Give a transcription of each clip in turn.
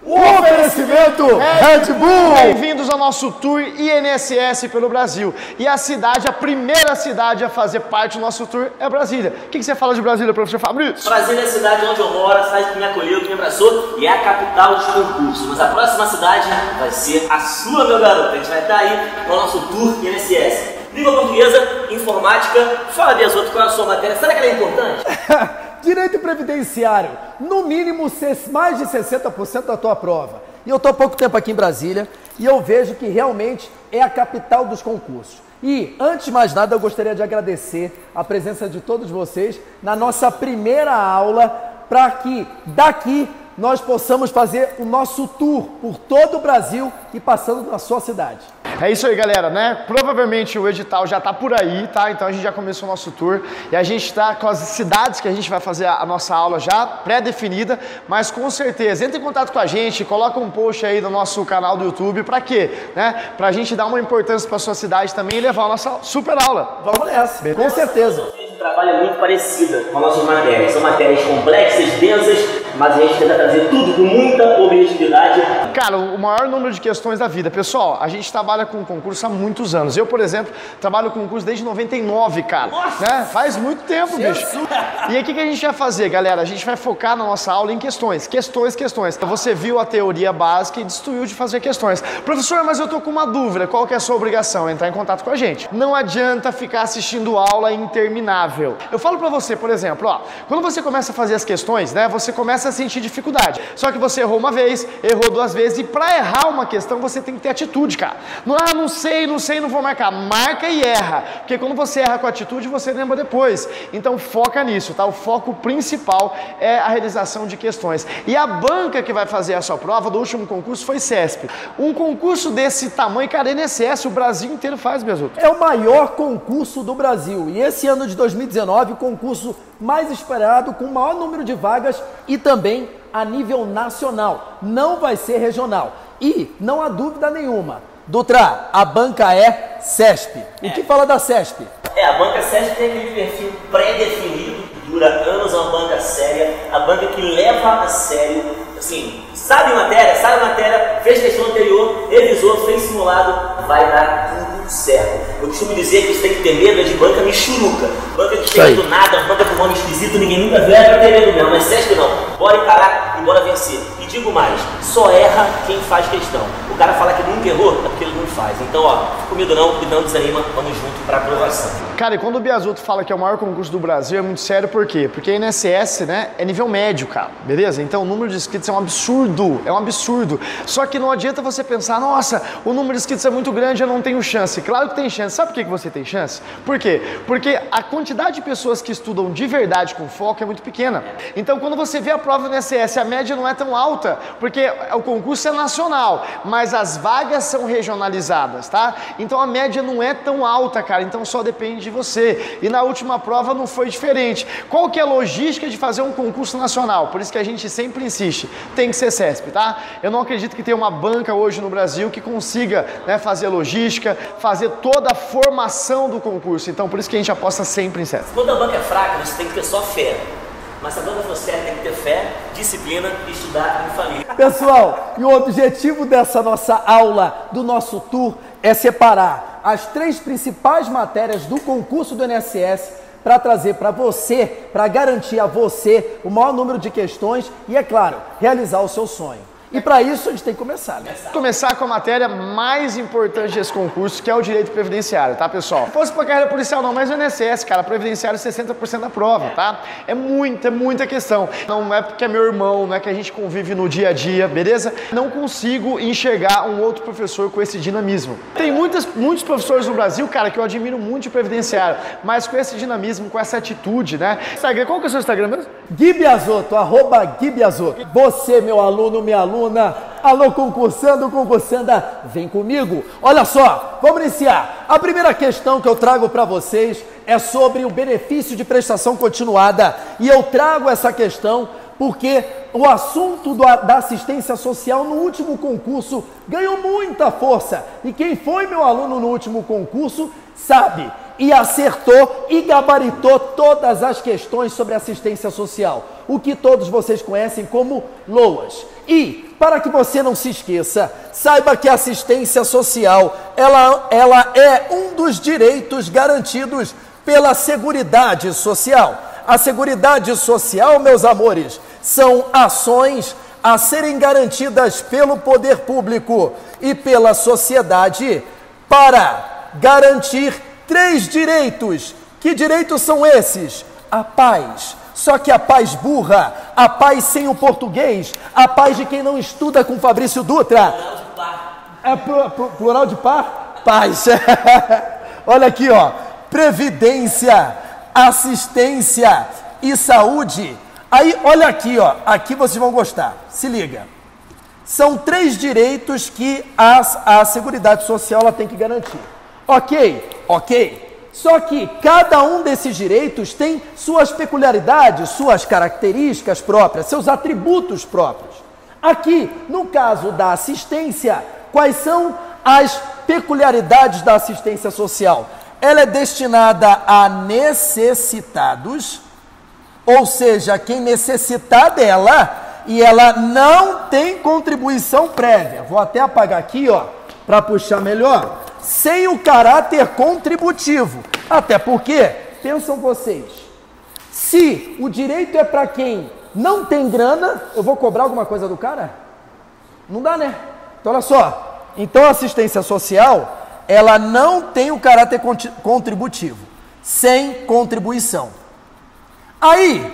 O oferecimento Red Bull! Bem-vindos ao nosso tour INSS pelo Brasil. E a cidade, a primeira cidade a fazer parte do nosso tour é Brasília. O que você fala de Brasília, professor Fabrício? Brasília é a cidade onde eu moro, a cidade que me acolheu, que me abraçou e é a capital dos concursos. Mas a próxima cidade vai ser a sua, meu garoto. A gente vai estar aí no nosso tour INSS. Língua portuguesa, informática, fala Biasotto, qual é a sua matéria? Será que ela é importante? Direito previdenciário, no mínimo mais de 60% da tua prova. E eu estou há pouco tempo aqui em Brasília e eu vejo que realmente é a capital dos concursos. E, antes de mais nada, eu gostaria de agradecer a presença de todos vocês na nossa primeira aula para que daqui nós possamos fazer o nosso tour por todo o Brasil e passando na sua cidade. É isso aí, galera, né? Provavelmente o edital já tá por aí, tá? Então a gente já começou o nosso tour e a gente tá com as cidades que a gente vai fazer a nossa aula já pré-definida, mas com certeza, entre em contato com a gente, coloca um post aí no nosso canal do YouTube, pra quê? Né? Pra gente dar uma importância pra sua cidade também e levar a nossa super aula. Vamos nessa, com certeza. O trabalho é muito parecido com as nossas matérias. São matérias complexas, densas, mas a gente tenta trazer tudo com muita objetividade. Cara, o maior número de questões da vida. Pessoal, a gente trabalha com concurso há muitos anos. Eu, por exemplo, trabalho com concurso desde 99, cara. Né? Faz muito tempo, bicho. E aí, o que a gente vai fazer, galera? A gente vai focar na nossa aula em questões. Questões. Você viu a teoria básica e destruiu de fazer questões. Professor, mas eu tô com uma dúvida. Qual que é a sua obrigação? Entrar em contato com a gente. Não adianta ficar assistindo aula interminável. Eu falo pra você, por exemplo, ó, quando você começa a fazer as questões, né, você começa a sentir dificuldade. Só que você errou uma vez, errou duas vezes e pra errar uma questão você tem que ter atitude, cara. Não sei, não vou marcar. Marca e erra. Porque quando você erra com atitude, você lembra depois. Então foca nisso, tá? O foco principal é a realização de questões. E a banca que vai fazer a sua prova do último concurso foi CESP. Um concurso desse tamanho, cara, INSS, o Brasil inteiro faz, Biasotto. É o maior concurso do Brasil. E esse ano de 2019, o concurso mais esperado, com o maior número de vagas e também a nível nacional. Não vai ser regional. E não há dúvida nenhuma, Dutra, a banca é CESP. O que fala da CESP? A banca CESP tem aquele perfil pré-definido, que dura anos, é uma banca séria, a banca que leva a sério, assim, sabe matéria, fez questão anterior, revisou, fez simulado, vai dar tudo certo. Eu costumo dizer que você tem que ter medo de banca michuruca, banca que chega do nada, banca com nome esquisito, ninguém nunca viu, é pra ter medo mesmo, mas CESP não, bora encarar e bora vencer. E digo mais, só erra quem faz questão. O cara fala que nunca errou, é porque ele não faz. Então, ó, fica com medo não, e não desanima, vamos junto pra aprovação. Cara, e quando o Biasotto fala que é o maior concurso do Brasil, é muito sério, por quê? Porque a INSS, né, é nível médio, cara, beleza? Então o número de inscritos é um absurdo, Só que não adianta você pensar, nossa, o número de inscritos é muito grande, eu não tenho chance. Claro que tem chance. Sabe por que você tem chance? Por quê? Porque a quantidade de pessoas que estudam de verdade com foco é muito pequena. Então quando você vê a prova do INSS, a média não é tão alta, porque o concurso é nacional, mas as vagas são regionalizadas, tá? Então a média não é tão alta, cara, então só depende de você. E na última prova não foi diferente. Qual que é a logística de fazer um concurso nacional? Por isso que a gente sempre insiste, tem que ser CESP, tá? Eu não acredito que tenha uma banca hoje no Brasil que consiga, né, fazer logística, fazer toda a formação do concurso. Então por isso que a gente aposta sempre em CESP. Quando a banca é fraca, você tem que ter só fé. Mas se a banca for séria, tem que ter fé, disciplina e estudar em família. Pessoal, e o objetivo dessa nossa aula, do nosso tour, é separar as 3 principais matérias do concurso do INSS para trazer para você, para garantir a você o maior número de questões e, é claro, realizar o seu sonho. E para isso a gente tem que começar, né? Começar com a matéria mais importante desse concurso, que é o direito previdenciário, tá, pessoal? Não fosse pra carreira policial não, mas o INSS, cara, previdenciário é 60% da prova, tá? É muita questão. Não é porque é meu irmão, não é que a gente convive no dia a dia, beleza? Não consigo enxergar um outro professor com esse dinamismo. Tem muitos professores no Brasil, cara, que eu admiro muito de previdenciário, mas com esse dinamismo, com essa atitude, né? Instagram, qual que é o seu Instagram mesmo? Gui Biasotto, @Gui Biasotto. Você, meu aluno, minha aluna, alô concursando, concursanda, vem comigo. Olha só, vamos iniciar. A primeira questão que eu trago para vocês é sobre o benefício de prestação continuada. E eu trago essa questão porque o assunto da assistência social no último concurso ganhou muita força. E quem foi meu aluno no último concurso sabe. e acertou e gabaritou todas as questões sobre assistência social, o que todos vocês conhecem como LOAS. E, para que você não se esqueça, saiba que a assistência social, ela é um dos direitos garantidos pela Seguridade Social. A Seguridade Social, meus amores, são ações a serem garantidas pelo poder público e pela sociedade para garantir 3 direitos. Que direitos são esses? A paz. Só que a paz burra, a paz sem o português, a paz de quem não estuda com Fabrício Dutra. É plural de par? Paz. Olha aqui, ó. Previdência, assistência e saúde. Aí, olha aqui, ó. Aqui vocês vão gostar. Se liga. São 3 direitos que a Seguridade Social ela tem que garantir. Ok. Só que cada um desses direitos tem suas peculiaridades, suas características próprias, seus atributos próprios. Aqui, no caso da assistência, quais são as peculiaridades da assistência social? Ela é destinada a necessitados, ou seja, quem necessitar dela, e ela não tem contribuição prévia. Vou até apagar aqui, ó, para puxar melhor. Sem o caráter contributivo. Até porque, pensam vocês, se o direito é para quem não tem grana, eu vou cobrar alguma coisa do cara? Não dá, né? Então, olha só. Então, a assistência social, ela não tem o caráter contributivo. Sem contribuição. Aí,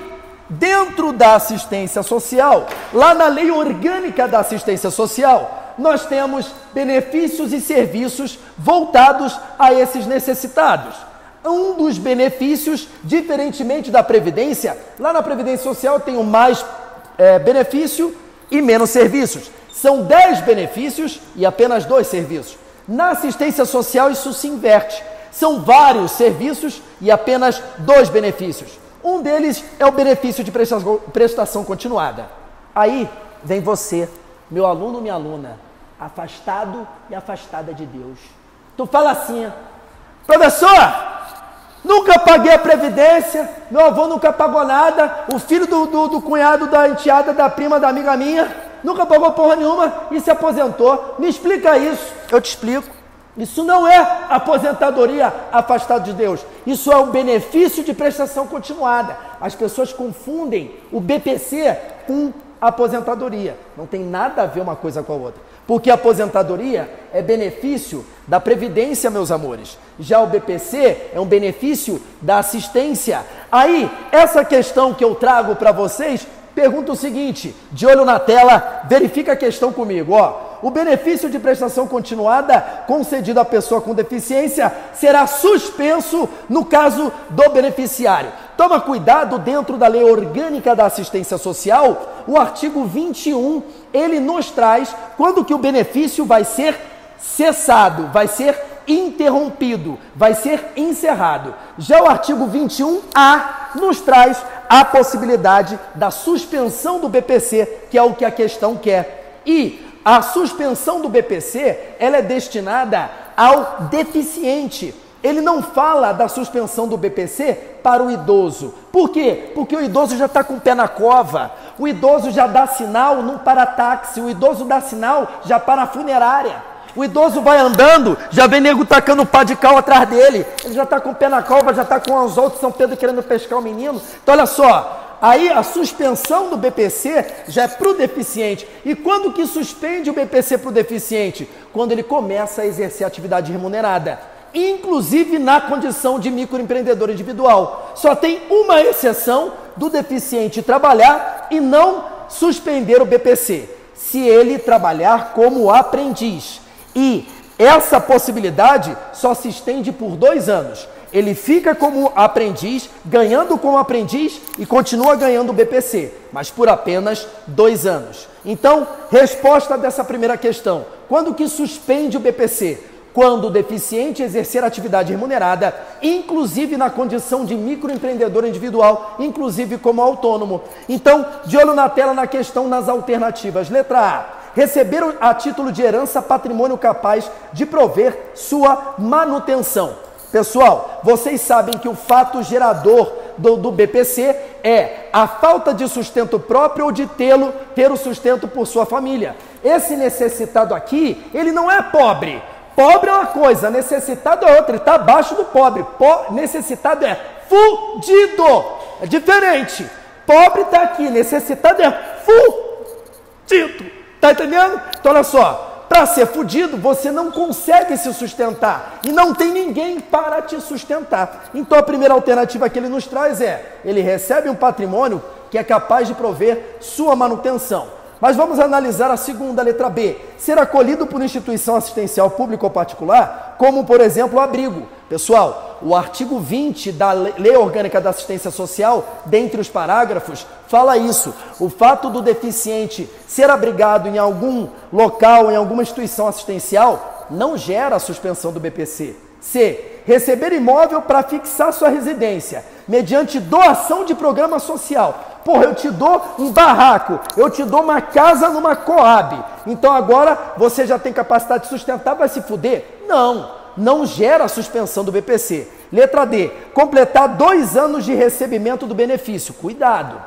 dentro da assistência social, lá na Lei Orgânica da Assistência Social, nós temos benefícios e serviços voltados a esses necessitados. Um dos benefícios, diferentemente da Previdência, lá na Previdência Social tem o mais benefício e menos serviços. São 10 benefícios e apenas 2 serviços. Na assistência social isso se inverte. São vários serviços e apenas 2 benefícios. Um deles é o benefício de prestação continuada. Aí vem você, meu aluno, minha aluna, afastado e afastada de Deus. Tu fala assim, professor, nunca paguei a previdência, meu avô nunca pagou nada, o filho do cunhado, da enteada, da prima, da amiga minha, nunca pagou porra nenhuma e se aposentou. Me explica isso. Eu te explico. Isso não é aposentadoria afastado de Deus. Isso é o benefício de prestação continuada. As pessoas confundem o BPC com aposentadoria. Não tem nada a ver uma coisa com a outra. Porque a aposentadoria é benefício da Previdência, meus amores. Já o BPC é um benefício da assistência. Aí, essa questão que eu trago para vocês, pergunta o seguinte, de olho na tela, verifica a questão comigo, ó. O benefício de prestação continuada concedido à pessoa com deficiência será suspenso no caso do beneficiário. Toma cuidado, dentro da Lei Orgânica da Assistência Social, o artigo 21, ele nos traz quando que o benefício vai ser cessado, vai ser interrompido, vai ser encerrado. Já o artigo 21A nos traz a possibilidade da suspensão do BPC, que é o que a questão quer. E a suspensão do BPC, ela é destinada ao deficiente. Ele não fala da suspensão do BPC para o idoso. Por quê? Porque o idoso já está com o pé na cova. O idoso já dá sinal não para táxi. O idoso dá sinal já para a funerária. O idoso vai andando, já vem nego tacando pá de cal atrás dele. Ele já está com o pé na cova, já está com os outros São Pedro querendo pescar o menino. Então olha só. Aí a suspensão do BPC já é para o deficiente. E quando que suspende o BPC para o deficiente? Quando ele começa a exercer atividade remunerada. Inclusive na condição de microempreendedor individual. Só tem uma exceção do deficiente trabalhar e não suspender o BPC. Se ele trabalhar como aprendiz. E essa possibilidade só se estende por 2 anos. Ele fica como aprendiz, ganhando como aprendiz e continua ganhando o BPC, mas por apenas 2 anos. Então, resposta dessa primeira questão. Quando que suspende o BPC? Quando o deficiente exercer atividade remunerada, inclusive na condição de microempreendedor individual, inclusive como autônomo. Então, de olho na tela na questão nas alternativas. Letra A. Receber a título de herança patrimônio capaz de prover sua manutenção. Pessoal, vocês sabem que o fato gerador do BPC é a falta de sustento próprio ou de ter o sustento por sua família. Esse necessitado aqui, ele não é pobre. Pobre é uma coisa, necessitado é outra, ele está abaixo do pobre. Necessitado é fudido, é diferente. Pobre está aqui, necessitado é fudido. Tá entendendo? Então olha só, para ser fudido você não consegue se sustentar e não tem ninguém para te sustentar. Então a primeira alternativa que ele nos traz é, ele recebe um patrimônio que é capaz de prover sua manutenção. Mas vamos analisar a segunda, letra B. Ser acolhido por instituição assistencial pública ou particular, como, por exemplo, o abrigo. Pessoal, o artigo 20 da Lei Orgânica da Assistência Social, dentre os parágrafos, fala isso. O fato do deficiente ser abrigado em algum local, em alguma instituição assistencial, não gera a suspensão do BPC. C. Receber imóvel para fixar sua residência, mediante doação de programa social. Porra, eu te dou um barraco, eu te dou uma casa numa Coab. Então agora você já tem capacidade de sustentar, vai se fuder? Não, não gera a suspensão do BPC. Letra D, completar 2 anos de recebimento do benefício. Cuidado.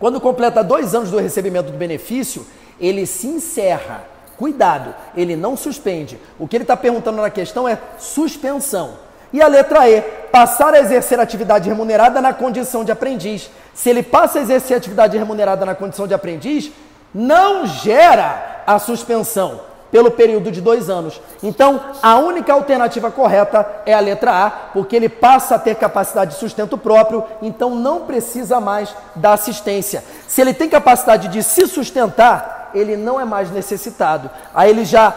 Quando completa 2 anos do recebimento do benefício, ele se encerra. Cuidado, ele não suspende. O que ele está perguntando na questão é suspensão. E a letra E, passar a exercer atividade remunerada na condição de aprendiz. Se ele passa a exercer atividade remunerada na condição de aprendiz, não gera a suspensão pelo período de 2 anos. Então, a única alternativa correta é a letra A, porque ele passa a ter capacidade de sustento próprio, então não precisa mais da assistência. Se ele tem capacidade de se sustentar, ele não é mais necessitado. Aí ele já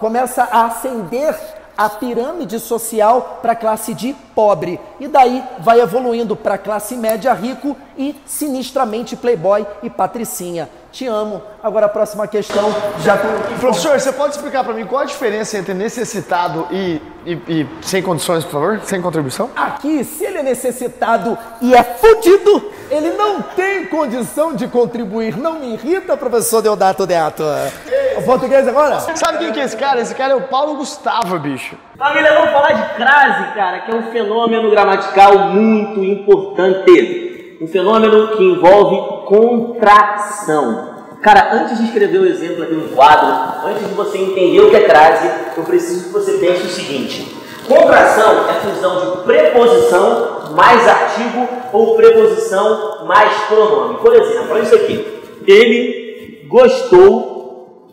começa a ascender a pirâmide social para a classe de pobre. E daí vai evoluindo para a classe média rico e sinistramente playboy e patricinha. Te amo. Agora a próxima questão já com... Professor, você pode explicar para mim qual a diferença entre necessitado e sem condições, por favor? Sem contribuição? Aqui, se ele é necessitado e é fudido, ele não tem condição de contribuir. Não me irrita, professor Deodato Deato. O português agora? Sabe quem que é esse cara? Esse cara é o Paulo Gustavo, bicho. Família, vamos falar de crase, cara, que é um fenômeno gramatical muito importante. Um fenômeno que envolve contração. Cara, antes de escrever o exemplo aqui no quadro, antes de você entender o que é crase, eu preciso que você pense o seguinte. Contração é fusão de preposição mais artigo ou preposição mais pronome. Por exemplo, olha isso aqui. Ele gostou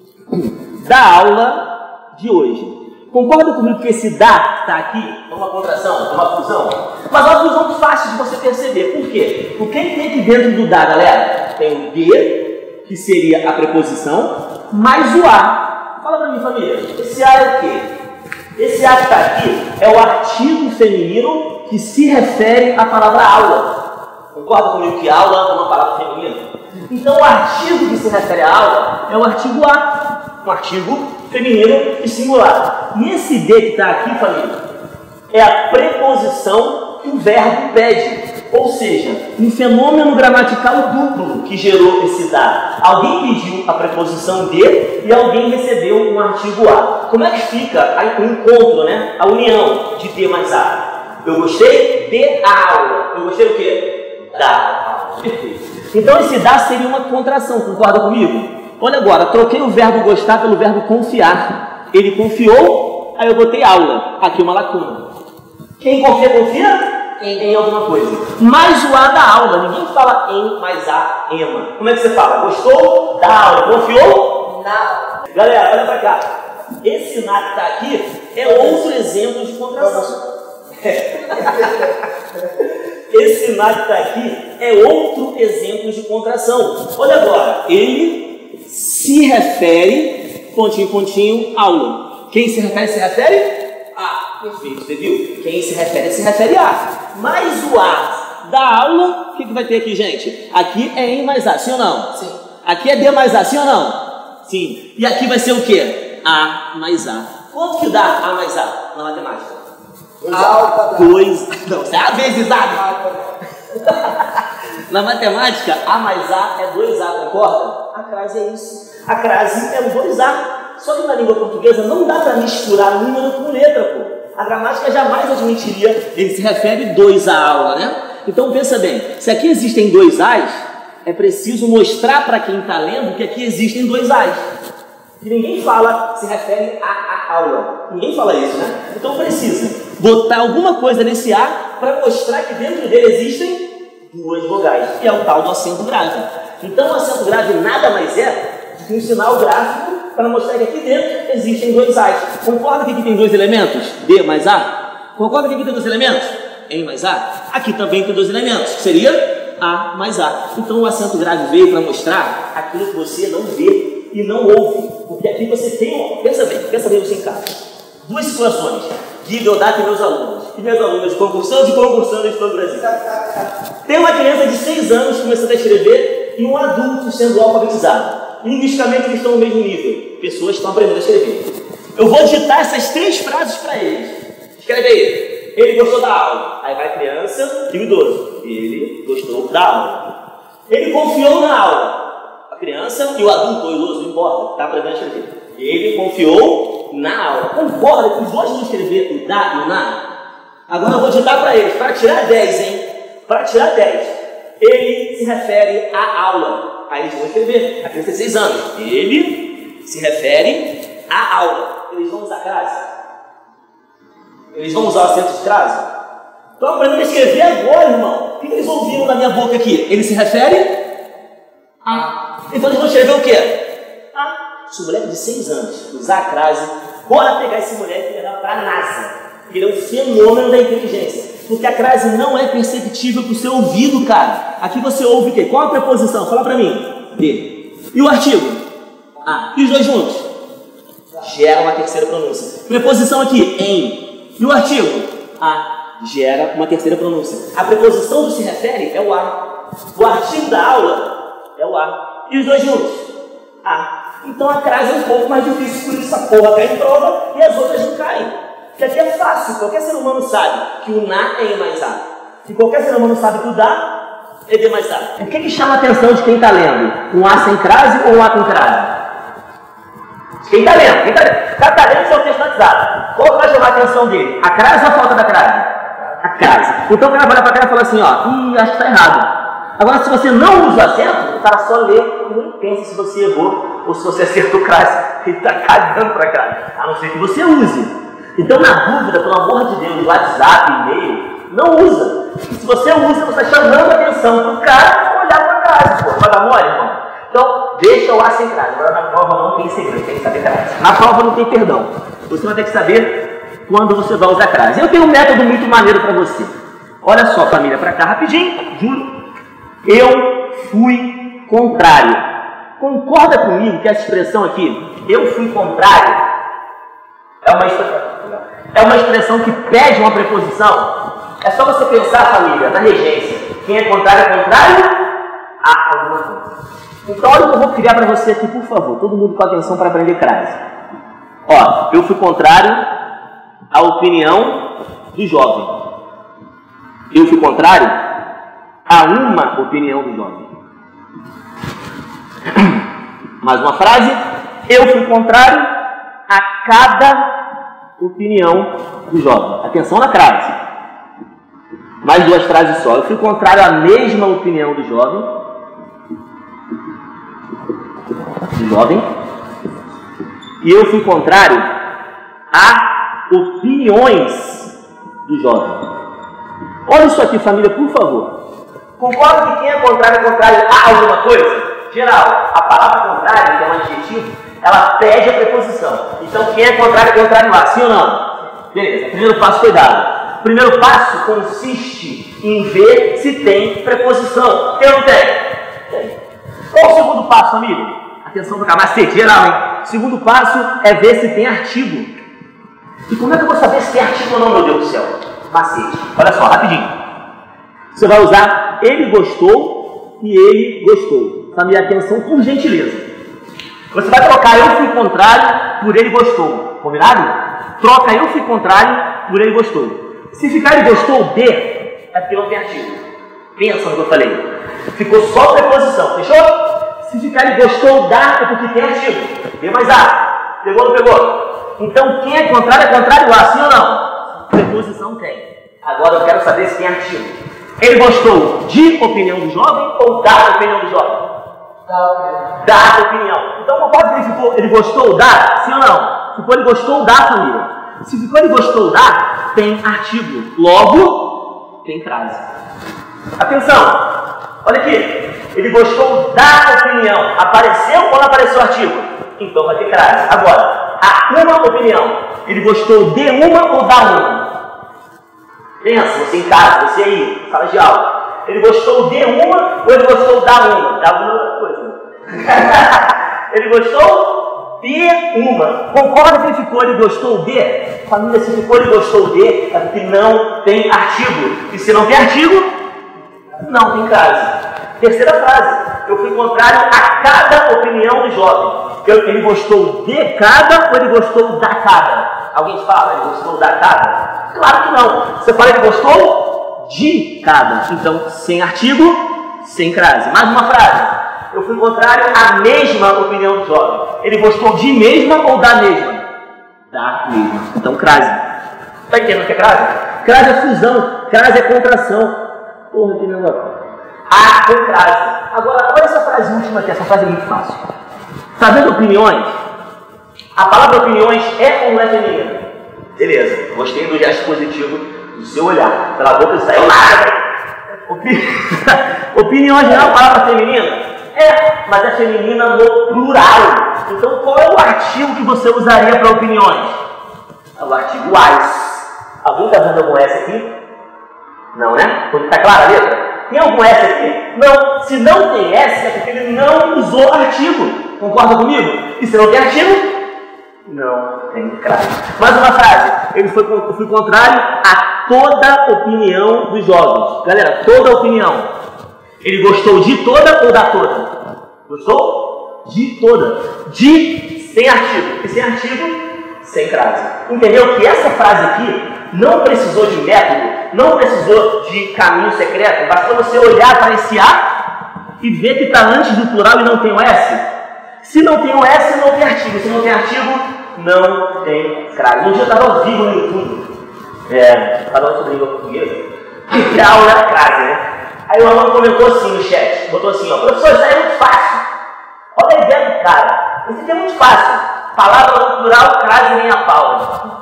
da aula de hoje. Concorda comigo que esse da está aqui? É uma contração, é uma fusão? Mas é uma fusão fácil de você perceber. Por quê? O que tem aqui dentro do da, galera? Tem o de, que seria a preposição, mais o a. Fala pra mim, família. Esse a é o quê? Esse a que está aqui é o artigo feminino que se refere à palavra aula. Concorda comigo que aula é uma palavra feminina? Então, o artigo que se refere à aula é o artigo a. Um artigo feminino e singular. E esse D que está aqui, família, é a preposição que o verbo pede. Ou seja, um fenômeno gramatical duplo que gerou esse da. Alguém pediu a preposição de e alguém recebeu um artigo a. Como é que fica o encontro, né? A união de D mais a? Eu gostei de aula. Eu gostei o quê? Da aula. Perfeito. Então esse da seria uma contração, concorda comigo? Olha agora, troquei o verbo gostar pelo verbo confiar. Ele confiou, aí eu botei aula. Aqui uma lacuna. Quem confia, confia? Em alguma coisa. Mais o a da aula. Ninguém fala em mais a, ema. Como é que você fala? Gostou da aula? Confiou? Na. Galera, olha pra cá. Esse na que está aqui é outro exemplo de contração. Esse na que está aqui é outro exemplo de contração. Olha agora. Ele se refere, pontinho, pontinho, aula. Quem se refere a. Perfeito, você viu? Quem se refere a. Mais o a da aula, o que vai ter aqui, gente? Aqui é em mais a, sim ou não? Sim. Aqui é de mais a, sim ou não? Sim. E aqui vai ser o quê? A mais a. Quanto que dá a mais a na matemática? 2. Não, isso é a vezes a. Na matemática, A mais A é 2A, concorda? A crase é isso. A crase é o 2A. Só que na língua portuguesa não dá para misturar número com letra, pô. A gramática jamais admitiria, ele se refere 2 à aula, né? Então pensa bem, se aqui existem 2 As, é preciso mostrar para quem está lendo que aqui existem 2 As. E ninguém fala, se refere à aula. Ninguém fala isso, né? Então precisa botar alguma coisa nesse A para mostrar que dentro dele existem 2 vogais, que é o tal do acento grave. Então o acento grave nada mais é do que um sinal gráfico para mostrar que aqui dentro existem 2 As. Concorda que aqui tem 2 elementos? D mais A? Concorda que aqui tem 2 elementos? Em mais A? Aqui também tem 2 elementos, que seria A mais A. Então o acento grave veio para mostrar aquilo que você não vê e não ouve. Porque aqui você tem, pensa bem você em casa. 2 situações, Guido, Odato e meus alunos. E meus alunos concursantes de todo o Brasil. Tem uma criança de 6 anos começando a escrever e um adulto sendo alfabetizado. Linguisticamente eles estão no mesmo nível. Pessoas estão aprendendo a escrever. Eu vou digitar essas 3 frases para eles. Escreve aí. Ele gostou da aula. Aí vai a criança e o idoso. Ele gostou da aula. Ele confiou na aula. A criança e o adulto ou o idoso, não importa, está aprendendo a escrever. Ele confiou na aula. Concorda que os dois vão escrever o da e o na? Agora eu vou digitar para eles, para tirar 10, hein? Para tirar 10. Ele se refere à aula. Aí eles vão escrever. A criança tem 6 anos. Ele se refere à aula. Eles vão usar crase? Eles vão usar o acento de crase? Estão aprendendo a escrever agora, irmão. O que eles ouviram da minha boca aqui? Ele se refere a. Então eles vão escrever o quê? A. Se o moleque de 6 anos usar a crase, bora pegar esse moleque e levar para a NASA. Ele é um fenômeno da inteligência. Porque a crase não é perceptível para o seu ouvido, cara. Aqui você ouve o quê? Qual a preposição? Fala para mim. D. E o artigo? A. E os dois juntos? Gera uma terceira pronúncia. Preposição aqui, em. E o artigo? A. Gera uma terceira pronúncia. A preposição do se refere é o a. O artigo da aula é o a. E os dois juntos? A. Então a crase é um pouco mais difícil, por isso essa porra cai em prova e as outras não caem. Porque aqui é fácil, qualquer ser humano sabe que o na é em mais a. E qualquer ser humano sabe que o da é D mais a. O que chama a atenção de quem está lendo? Um A sem crase ou um A com crase? Quem está lendo? Quem está lendo? O cara está lendo seu texto no WhatsApp. Qual vai chamar a atenção dele? A crase ou a falta da crase? A crase. Então o cara vai olhar para cá e fala assim, ó, acho que está errado. Agora, se você não usa o acento, o cara só lê e nem pensa se você errou ou se você acertou crase. Ele está cagando para crase. A não ser que você use. Então, na dúvida, pelo amor de Deus, WhatsApp, e-mail, não usa. E se você usa, você está chamando a atenção para o cara olhar para a crase. Pô, vai dar mole, irmão? Então, deixa o A sem crase. Agora, na prova não tem segredo, tem que saber crase. Na prova não tem perdão. Você vai ter que saber quando você vai usar crase. Eu tenho um método muito maneiro para você. Olha só, família, para cá rapidinho, juro. Eu fui contrário. Concorda comigo que essa expressão aqui, eu fui contrário, é uma expressão que pede uma preposição? É só você pensar, família, na regência. Quem é contrário a alguma coisa. Então, olha o que eu vou criar para você aqui, por favor. Todo mundo com atenção para aprender crase. Ó, eu fui contrário à opinião do jovem. Eu fui contrário a uma opinião do jovem. Mais uma frase. Eu fui contrário a cada opinião do jovem. Atenção na frase. Mais 2 frases só. Eu fui contrário à mesma opinião do jovem. E eu fui contrário a opiniões do jovem. Olha isso aqui, família, por favor. Concorda que quem é contrário a alguma coisa? Geral, a palavra contrário, que é um adjetivo, ela pede a preposição. Então, quem é contrário a, sim ou não? Beleza, primeiro passo foi dado. O primeiro passo consiste em ver se tem preposição. Tem ou não tem? Tem. Qual o segundo passo, família? Atenção para cá, macete, geral, hein? O segundo passo é ver se tem artigo. E como é que eu vou saber se tem artigo ou não, meu Deus do céu? Macete. Olha só, rapidinho. Você vai usar ele gostou e ele gostou. Família, atenção, por gentileza. Você vai trocar eu fui contrário por ele gostou. Combinado? Troca eu fui contrário por ele gostou. Se ficar ele gostou D, é porque não tem artigo. Pensa no que eu falei. Ficou só preposição, fechou? Se ficar ele gostou da, é porque tem artigo. D mais A. Pegou ou não pegou? Então quem é contrário a, sim ou não? Preposição tem. Agora eu quero saber se tem artigo. Ele gostou de opinião do jovem ou da opinião do jovem? Da opinião. Então não pode dizer se ele gostou da, sim ou não? Se for ele gostou da, família. Se for ele gostou da, tem artigo. Logo, tem frase. Atenção! Olha aqui. Ele gostou da opinião. Apareceu ou não apareceu o artigo? Então vai ter frase. Agora, a uma opinião. Ele gostou de uma ou da uma? Pensa, você em casa, você aí, sala de aula. Ele gostou de uma ou ele gostou da uma? Da uma é outra coisa. Ele gostou de uma. Concorda que ele ficou, ele gostou de? Família, se ficou, ele gostou de, é porque não tem artigo. E se não tem artigo, não tem frase. Terceira frase. Eu fui contrário a cada opinião do jovem. Ele gostou de cada ou ele gostou da cada? Alguém fala, ele gostou da cada? Claro que não. Você fala, ele gostou de cada. Então, sem artigo, sem crase. Mais uma frase. Eu fui contrário à mesma opinião do jovem. Ele gostou de mesma ou da mesma? Da mesma. Então, crase. Está entendendo o que é crase? Crase é fusão. Crase é contração. Porra, que negócio. A com crase. Agora, olha essa frase última aqui. Essa frase é muito fácil. Está vendo opiniões? A palavra opiniões é ou não é feminina? Beleza, gostei do gesto positivo do seu olhar. Pela boca saiu nada. Opiniões não é uma palavra feminina? É, mas é feminina no plural. Então qual é o artigo que você usaria para opiniões? É o artigo as. Alguém está vendo algum S aqui? Não, né? Está clara a letra? Tem algum S aqui? Não. Se não tem S é porque ele não usou artigo. Concorda comigo? E se não tem artigo? Não tem crase. Mais uma frase. Eu fui contrário a toda opinião dos jovens. Galera, toda opinião. Ele gostou de toda ou da toda? Gostou? De toda. De sem artigo. E sem artigo, sem crase. Entendeu que essa frase aqui não precisou de método, não precisou de caminho secreto. Bastou você olhar para esse A e ver que está antes do plural e não tem o S. Se não tem o S, não tem artigo. Se não tem artigo, não tem crase. Um dia eu estava ao vivo no YouTube, falando sobre língua portuguesa, e a aula era crase, né? Aí o aluno comentou assim no chat, botou assim, ó, professor, isso aí é muito fácil. Olha a ideia do cara. Isso aqui é muito fácil. Palavra no plural, crase nem a pau.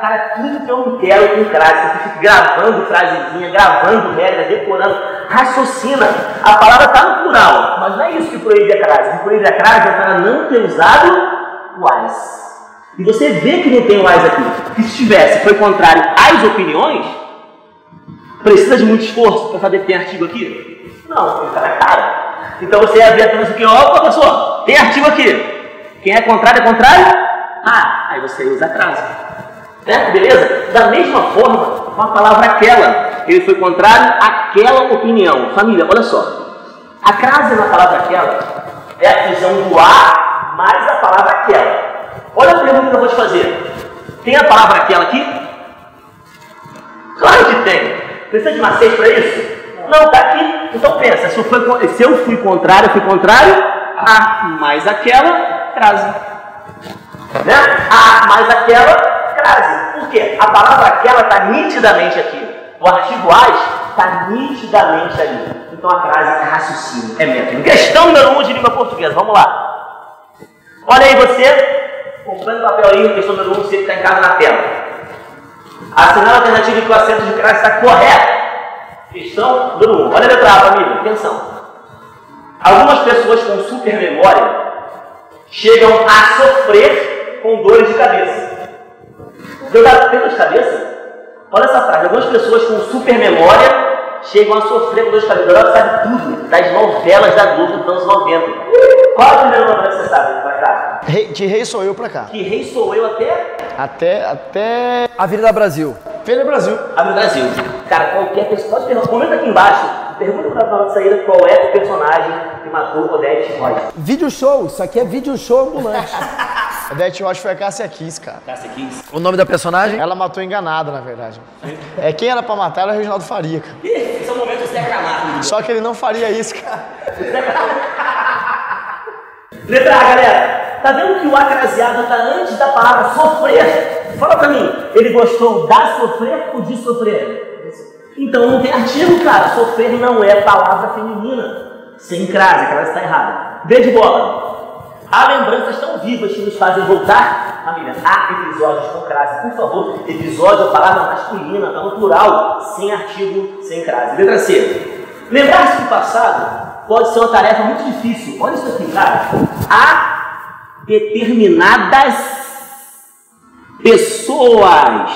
Cara, tudo que eu não quero com crase. Você fica gravando frasezinha, gravando regra, decorando, raciocina. A palavra está no plural, mas não é isso que proíbe a crase. O que proíbe a crase é para não ter usado o as. E você vê que não tem o as aqui. Que se tivesse, foi contrário às opiniões, precisa de muito esforço para saber que tem artigo aqui? Não, ele está na cara. Então você ia ver apenas aqui, ó, professor, tem artigo aqui. Quem é contrário é contrário? Ah, aí você usa a crase. Né? Beleza? Da mesma forma, com a palavra aquela, ele foi contrário àquela opinião. Família, olha só. A crase na palavra aquela é a fusão do a mais a palavra aquela. Olha a pergunta que eu vou te fazer. Tem a palavra aquela aqui? Claro que tem. Precisa de macete para isso? Não, está aqui. Então pensa, se eu fui contrário a mais aquela, crase. Né? A mais aquela, crase. Por quê? A palavra aquela está nitidamente aqui. O artigo as está nitidamente ali. Então a crase é raciocínio, é método. Questão número 1 de língua portuguesa. Vamos lá. Olha aí você, comprando papel aí, questão número 1, você que está em casa na tela. Assinala a alternativa em que o acento de crase está correto. Questão número 1. Olha a letra A, família. Atenção. Algumas pessoas com super memória chegam a sofrer com dores de cabeça. Deu dor de cabeça? Olha essa frase. Algumas pessoas com super memória chegam a sofrer com dor de cabeça. Ela sabe tudo das novelas da Globo dos anos 90. Qual é a primeira novela que você sabe pra cá? Que Rei Sou Eu pra cá. Que Rei Sou Eu Até... Avenida Brasil. Avenida Brasil. Avenida Brasil. Cara, qualquer pessoa pode perguntar. Comenta aqui embaixo. Pergunta pra nova de saída qual é o personagem que matou Odete Rocha. Vídeo show. Isso aqui é vídeo show ambulante. Odete Rocha foi a Cássia Kiss, cara. Cássia Kiss. O nome da personagem? Ela matou enganada, na verdade. Quem era pra matar era o Reginaldo Faria, cara. Esse é o momento do Zé Camargo. Só que ele não faria isso, cara. Letra A, galera. Tá vendo que o acraseado tá antes da palavra sofrer? Fala pra mim, ele gostou da sofrer ou de sofrer? Então não tem artigo, cara. Sofrer não é palavra feminina. Sem crase, a crase está errada. D de bola. Há lembranças tão vivas que nos fazem voltar, família, há episódios com crase. Por favor, episódio é palavra masculina, tá no plural, sem artigo, sem crase. Letra C. Lembrar-se do passado pode ser uma tarefa muito difícil. Olha isso aqui, cara. Há determinadas pessoas,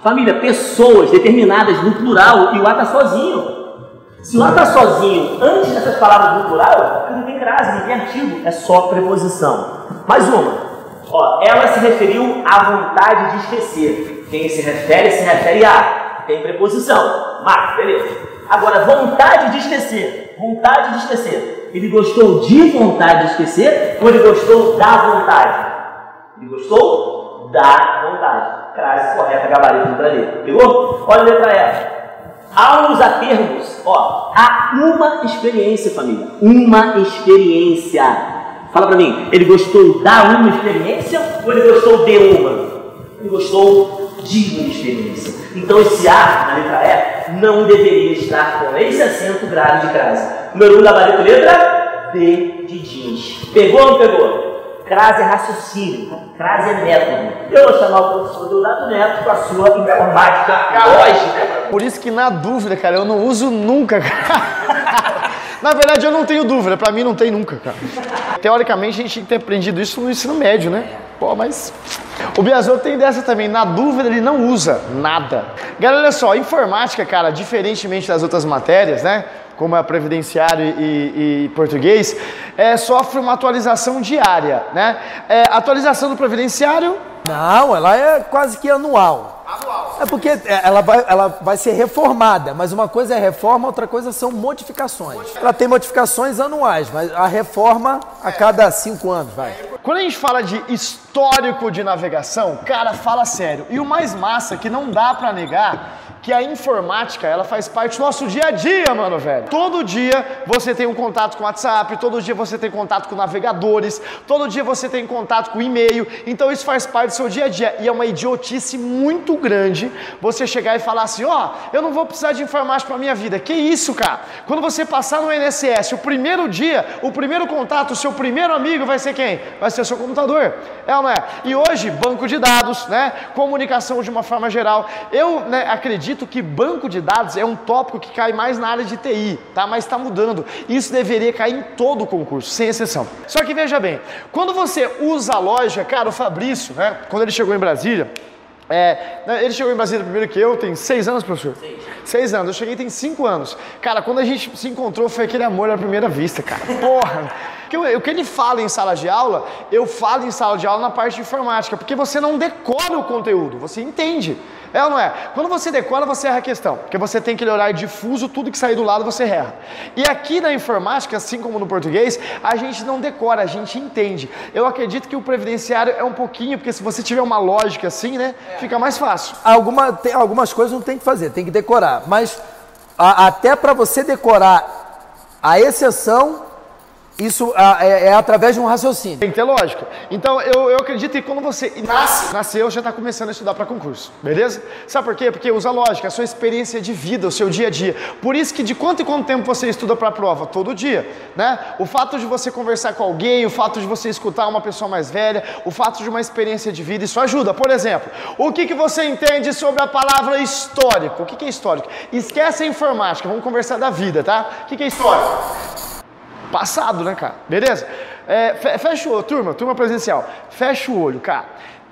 família, pessoas determinadas no plural, e o A está sozinho. Se o A está sozinho antes dessas palavras no plural, não tem crase, não tem artigo, é só preposição. Mais uma. Ó, ela se referiu à vontade de esquecer. Quem se refere a. Tem preposição. Marca, beleza. Agora, vontade de esquecer. Vontade de esquecer. Ele gostou de vontade de esquecer ou ele gostou da vontade? Ele gostou da vontade. Crase correta, gabarito, letra D. Pegou? Olha a letra F. Ao usar termos, ó, há uma experiência, família. Uma experiência. Fala pra mim, ele gostou da uma experiência ou ele gostou de uma? Ele gostou de uma experiência. Então esse A, na letra E, não deveria estar com esse acento grave de crase. Número 1, gabarito, letra D de jeans. Pegou ou não pegou? Crase é raciocínio, crase é método. Eu vou chamar o professor Deodato Neto com a sua informática lógica. Por isso que na dúvida, cara, eu não uso nunca, cara. Na verdade, eu não tenho dúvida, pra mim não tem nunca, cara. Teoricamente, a gente tinha que ter aprendido isso no ensino médio, né? Pô, mas... O Biazor tem dessa também, na dúvida ele não usa nada. Galera, olha só, informática, cara, diferentemente das outras matérias, né? Como é previdenciário e português, sofre uma atualização diária, né? Atualização do previdenciário... Não, ela é quase que anual. É porque ela vai ser reformada, mas uma coisa é reforma, outra coisa são modificações. Ela tem modificações anuais, mas a reforma a cada 5 anos, vai. Quando a gente fala de histórico de navegação, cara, fala sério. E o mais massa, que não dá pra negar, que a informática, ela faz parte do nosso dia a dia, mano, velho. Todo dia você tem um contato com o WhatsApp, todo dia você tem contato com navegadores, todo dia você tem contato com e-mail, então isso faz parte do seu dia a dia. E é uma idiotice muito grande você chegar e falar assim, ó, eu não vou precisar de informática pra minha vida. Que isso, cara? Quando você passar no INSS, o primeiro dia, o primeiro contato, o seu primeiro amigo vai ser quem? Vai ser o seu computador. É ou não é? E hoje, banco de dados, né? Comunicação de uma forma geral. Eu, né, acredito que banco de dados é um tópico que cai mais na área de TI, tá? Mas está mudando. Isso deveria cair em todo o concurso, sem exceção. Só que veja bem, quando você usa a lógica, cara, o Fabrício, né? Quando ele chegou em Brasília, ele chegou em Brasília primeiro que eu, tem 6 anos, professor? 6 anos, eu cheguei tem 5 anos. Cara, quando a gente se encontrou foi aquele amor à primeira vista, cara. Porra! O que ele fala em sala de aula, eu falo em sala de aula na parte de informática, porque você não decora o conteúdo, você entende. É ou não é? Quando você decora, você erra a questão, porque você tem aquele horário difuso, tudo que sair do lado você erra. E aqui na informática, assim como no português, a gente não decora, a gente entende. Eu acredito que o previdenciário é um pouquinho, porque se você tiver uma lógica assim, né, fica mais fácil. Algumas coisas não tem que fazer, tem que decorar, mas até para você decorar a exceção, isso é através de um raciocínio. Tem que ter lógica. Então, eu acredito que quando você nasceu, já está começando a estudar para concurso, beleza? Sabe por quê? Porque usa lógica, a sua experiência de vida, o seu dia a dia. Por isso que de quanto em quanto tempo você estuda para a prova? Todo dia, né? O fato de você conversar com alguém, o fato de você escutar uma pessoa mais velha, o fato de uma experiência de vida, isso ajuda. Por exemplo, o que você entende sobre a palavra histórico? O que é histórico? Esquece a informática, vamos conversar da vida, tá? O que é histórico? Passado, né, cara? Beleza? Fecha o olho, turma presencial. Fecha o olho, cara.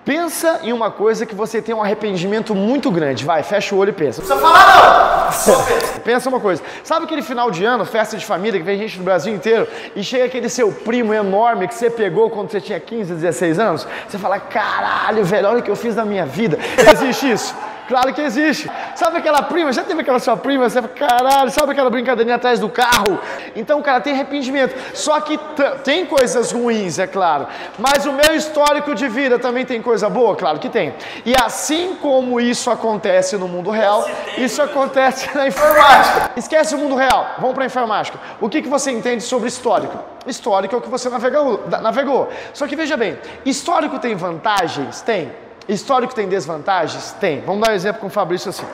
Pensa em uma coisa que você tem um arrependimento muito grande. Vai, fecha o olho e pensa. Não precisa falar, não! Pensa uma coisa. Sabe aquele final de ano, festa de família, que vem gente do Brasil inteiro, e chega aquele seu primo enorme que você pegou quando você tinha 15, 16 anos? Você fala, caralho, velho, olha o que eu fiz na minha vida. Existe isso? Claro que existe. Sabe aquela prima? Já teve aquela sua prima? Você fala, caralho, sabe aquela brincadeirinha atrás do carro? Então, cara, tem arrependimento. Só que tem coisas ruins, é claro. Mas o meu histórico de vida também tem coisa boa? Claro que tem. E assim como isso acontece no mundo real, isso acontece na informática. Esquece o mundo real. Vamos para a informática. O que você entende sobre histórico? Histórico é o que você navegou. Só que veja bem, histórico tem vantagens? Tem. Histórico tem desvantagens? Tem. Vamos dar um exemplo com o Fabrício assim.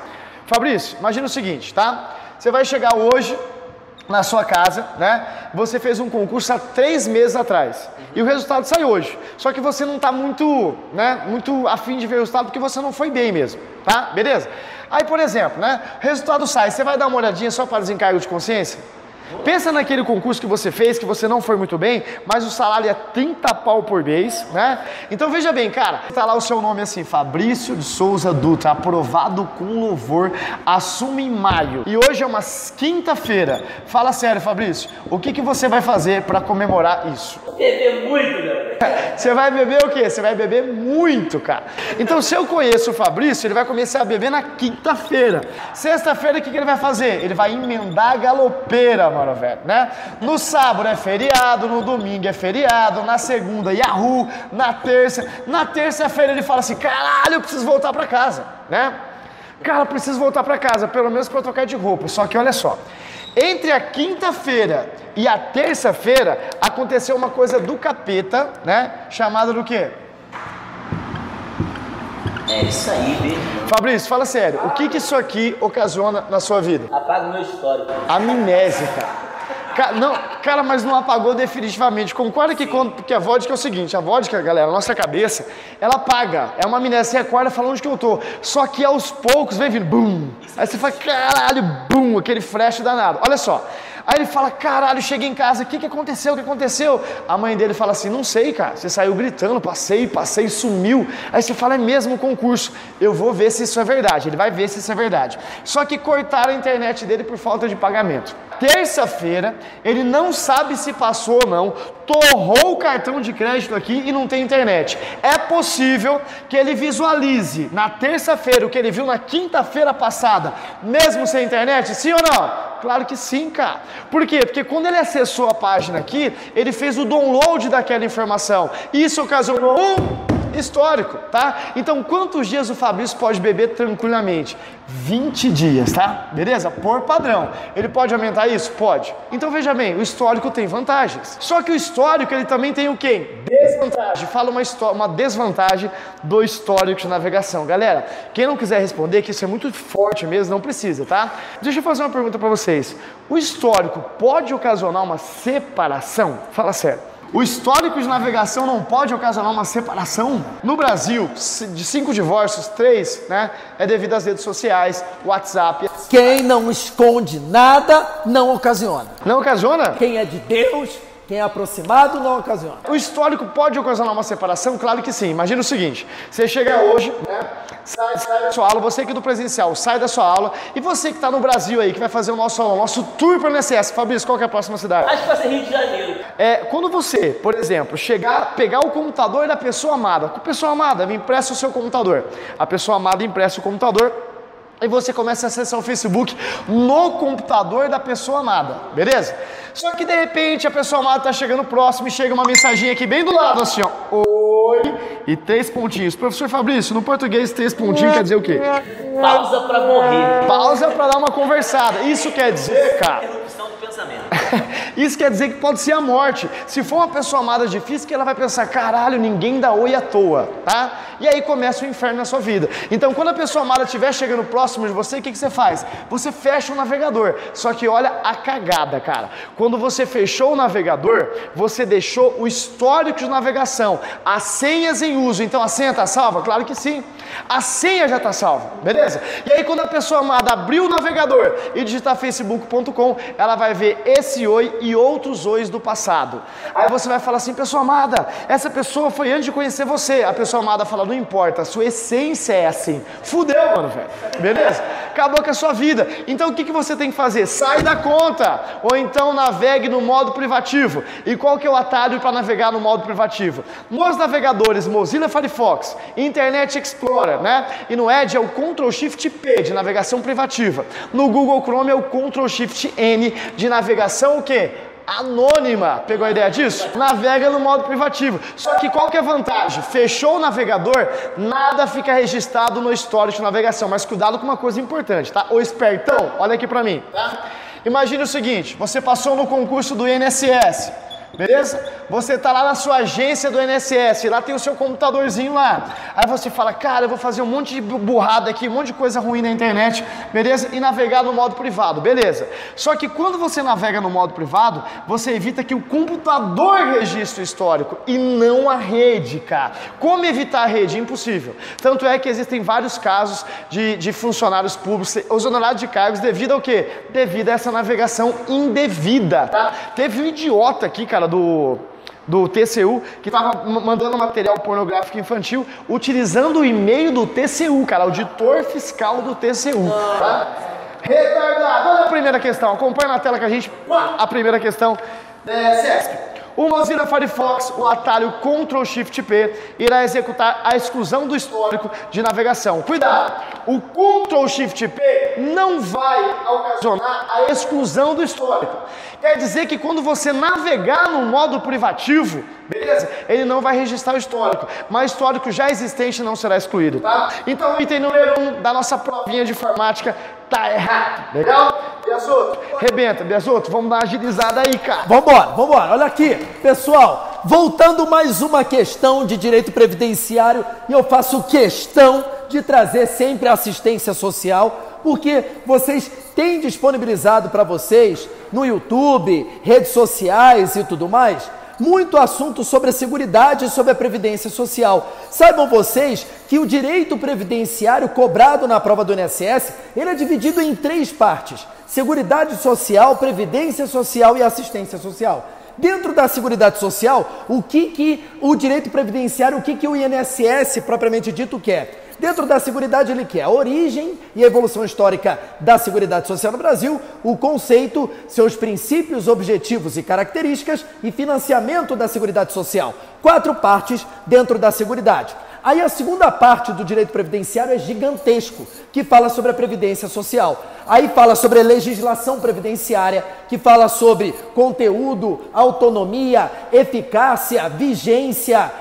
Fabrício, imagina o seguinte, tá? Você vai chegar hoje na sua casa, né? Você fez um concurso há 3 meses atrás e o resultado sai hoje. Só que você não está muito afim de ver o resultado porque você não foi bem mesmo, tá? Beleza? Aí, por exemplo, né? O resultado sai, você vai dar uma olhadinha só para desencargo de consciência? Pensa naquele concurso que você fez, que você não foi muito bem, mas o salário é 30 pau por mês, né? Então veja bem, cara, tá lá o seu nome assim, Fabrício de Souza Dutra, aprovado com louvor, assume em maio. E hoje é uma quinta-feira. Fala sério, Fabrício, o que você vai fazer para comemorar isso? Beber muito, meu. Você vai beber o quê? Você vai beber muito, cara. Então, se eu conheço o Fabrício, ele vai começar a beber na quinta-feira. Sexta-feira, o que ele vai fazer? Ele vai emendar a galopeira, mano, velho, né? No sábado é feriado, no domingo é feriado, na segunda Yahoo, na terça-feira ele fala assim, caralho, eu preciso voltar pra casa, né? Cara, eu preciso voltar pra casa, pelo menos pra eu trocar de roupa. Só que olha só, entre a quinta-feira e a terça-feira aconteceu uma coisa do capeta, né? Chamada do quê? É isso aí, mesmo. Fabrício, fala sério, o que isso aqui ocasiona na sua vida? Apaga o meu histórico. Amnésia, cara, mas não apagou definitivamente. Concorda que a vodka é o seguinte, a vodka, galera, a nossa cabeça, ela apaga, é uma amnésia, você acorda falando onde que eu tô, só que aos poucos vem vindo, bum, aí você fala, caralho, bum, aquele flash danado, olha só. Aí ele fala, caralho, cheguei em casa, o que aconteceu, o que aconteceu? A mãe dele fala assim, não sei, cara, você saiu gritando, passei, sumiu. Aí você fala, é mesmo o concurso, eu vou ver se isso é verdade. Ele vai ver se isso é verdade. Só que cortaram a internet dele por falta de pagamento. Terça-feira, ele não sabe se passou ou não, torrou o cartão de crédito aqui e não tem internet. É possível que ele visualize na terça-feira o que ele viu na quinta-feira passada, mesmo sem internet, sim ou não? Claro que sim, cara. Por quê? Porque quando ele acessou a página aqui, ele fez o download daquela informação. Isso ocasionou um histórico, tá? Então, quantos dias o Fabrício pode beber tranquilamente? 20 dias, tá? Beleza? Por padrão. Ele pode aumentar isso? Pode. Então, veja bem, o histórico tem vantagens. Só que o histórico, ele também tem o quê? Desvantagem. Fala uma desvantagem do histórico de navegação. Galera, quem não quiser responder, que isso é muito forte mesmo, não precisa, tá? Deixa eu fazer uma pergunta pra vocês. O histórico pode ocasionar uma separação? Fala sério. O histórico de navegação não pode ocasionar uma separação? No Brasil, de 5 divórcios, 3, né, é devido às redes sociais, WhatsApp. Quem não esconde nada, não ocasiona. Não ocasiona? Quem é de Deus, quem é aproximado, não ocasiona. O histórico pode ocasionar uma separação? Claro que sim. Imagina o seguinte, você chega hoje, né, sai da sua aula, você aqui do presencial, sai da sua aula, e você que está no Brasil aí, que vai fazer o nosso tour para o INSS. Fabrício, qual que é a próxima cidade? Acho que vai ser Rio de Janeiro. Quando você, por exemplo, pegar o computador da pessoa amada, pessoa amada, me empresta o seu computador. A pessoa amada empresta o computador, e você começa a acessar o Facebook no computador da pessoa amada, beleza? Só que de repente a pessoa amada está chegando próximo e chega uma mensaginha aqui bem do lado, assim, ó. Oi, e 3 pontinhos. Professor Fabrício, no português 3 pontinhos quer dizer o quê? Pausa pra morrer. Pausa pra dar uma conversada. Isso quer dizer, cara... Interrupção do pensamento. Isso quer dizer que pode ser a morte. Se for uma pessoa amada difícil, que ela vai pensar, caralho, ninguém dá oi à toa, tá? E aí começa o inferno na sua vida. Então, quando a pessoa amada estiver chegando próximo de você, o que você faz? Você fecha o navegador. Só que olha a cagada, cara. Quando você fechou o navegador, você deixou o histórico de navegação, as senhas em uso. Então, a senha está salva? Claro que sim. A senha já está salva, beleza? E aí, quando a pessoa amada abrir o navegador e digitar facebook.com, ela vai ver esse oi e outros ois do passado. Aí você vai falar assim, pessoa amada, essa pessoa foi antes de conhecer você. A pessoa amada fala, não importa, a sua essência é assim. Fudeu, mano, velho. Beleza? Acabou com a sua vida. Então, o que você tem que fazer? Sai da conta. Ou então, navegue no modo privativo. E qual que é o atalho para navegar no modo privativo? Nos navegadores Mozilla Firefox, Internet Explorer, né? E no Edge é o Ctrl+Shift+P de navegação privativa. No Google Chrome é o Ctrl+Shift+N de navegação o quê? Anônima. Pegou a ideia disso? Navega no modo privativo. Só que qual que é a vantagem? Fechou o navegador, nada fica registrado no histórico de navegação. Mas cuidado com uma coisa importante, tá? O espertão, olha aqui pra mim, tá? Imagine o seguinte, você passou no concurso do INSS. Beleza? Você tá lá na sua agência do INSS, lá tem o seu computadorzinho lá. Aí você fala, cara, eu vou fazer um monte de burrada aqui, um monte de coisa ruim na internet, beleza? E navegar no modo privado, beleza? Só que quando você navega no modo privado, você evita que o computador registre o histórico e não a rede, cara. Como evitar a rede? Impossível. Tanto é que existem vários casos de funcionários públicos exonerados de cargos devido ao quê? Devido a essa navegação indevida, tá? Teve um idiota aqui, cara, do TCU, que estava mandando material pornográfico infantil utilizando o e-mail do TCU, cara, auditor fiscal do TCU, tá? Retardado. Olha a primeira questão, acompanha na tela que a gente... A primeira questão, CESP. O Mozilla Firefox, o atalho Ctrl+Shift+P, irá executar a exclusão do histórico de navegação. Cuidado! O Ctrl+Shift+P não vai ocasionar a exclusão do histórico. Quer dizer que quando você navegar no modo privativo, beleza? Ele não vai registrar o histórico, mas o histórico já existente não será excluído, tá? Então o item número 1 da nossa provinha de informática tá errado. Legal? Biasotto, rebenta. Biasotto, vamos dar uma agilizada aí, cara. Vambora. Olha aqui, pessoal. Voltando mais uma questão de direito previdenciário, e eu faço questão de trazer sempre assistência social, porque vocês têm disponibilizado para vocês no YouTube, redes sociais e tudo mais, muito assunto sobre a seguridade e sobre a previdência social. Saibam vocês que o direito previdenciário cobrado na prova do INSS, ele é dividido em 3 partes: seguridade social, previdência social e assistência social. Dentro da seguridade social, o que o direito previdenciário, o que o INSS propriamente dito quer? Dentro da seguridade ele quer a origem e a evolução histórica da seguridade social no Brasil, o conceito, seus princípios, objetivos e características e financiamento da seguridade social. 4 partes dentro da seguridade. Aí a segunda parte do direito previdenciário é gigantesco, que fala sobre a previdência social. Aí fala sobre a legislação previdenciária, que fala sobre conteúdo, autonomia, eficácia, vigência,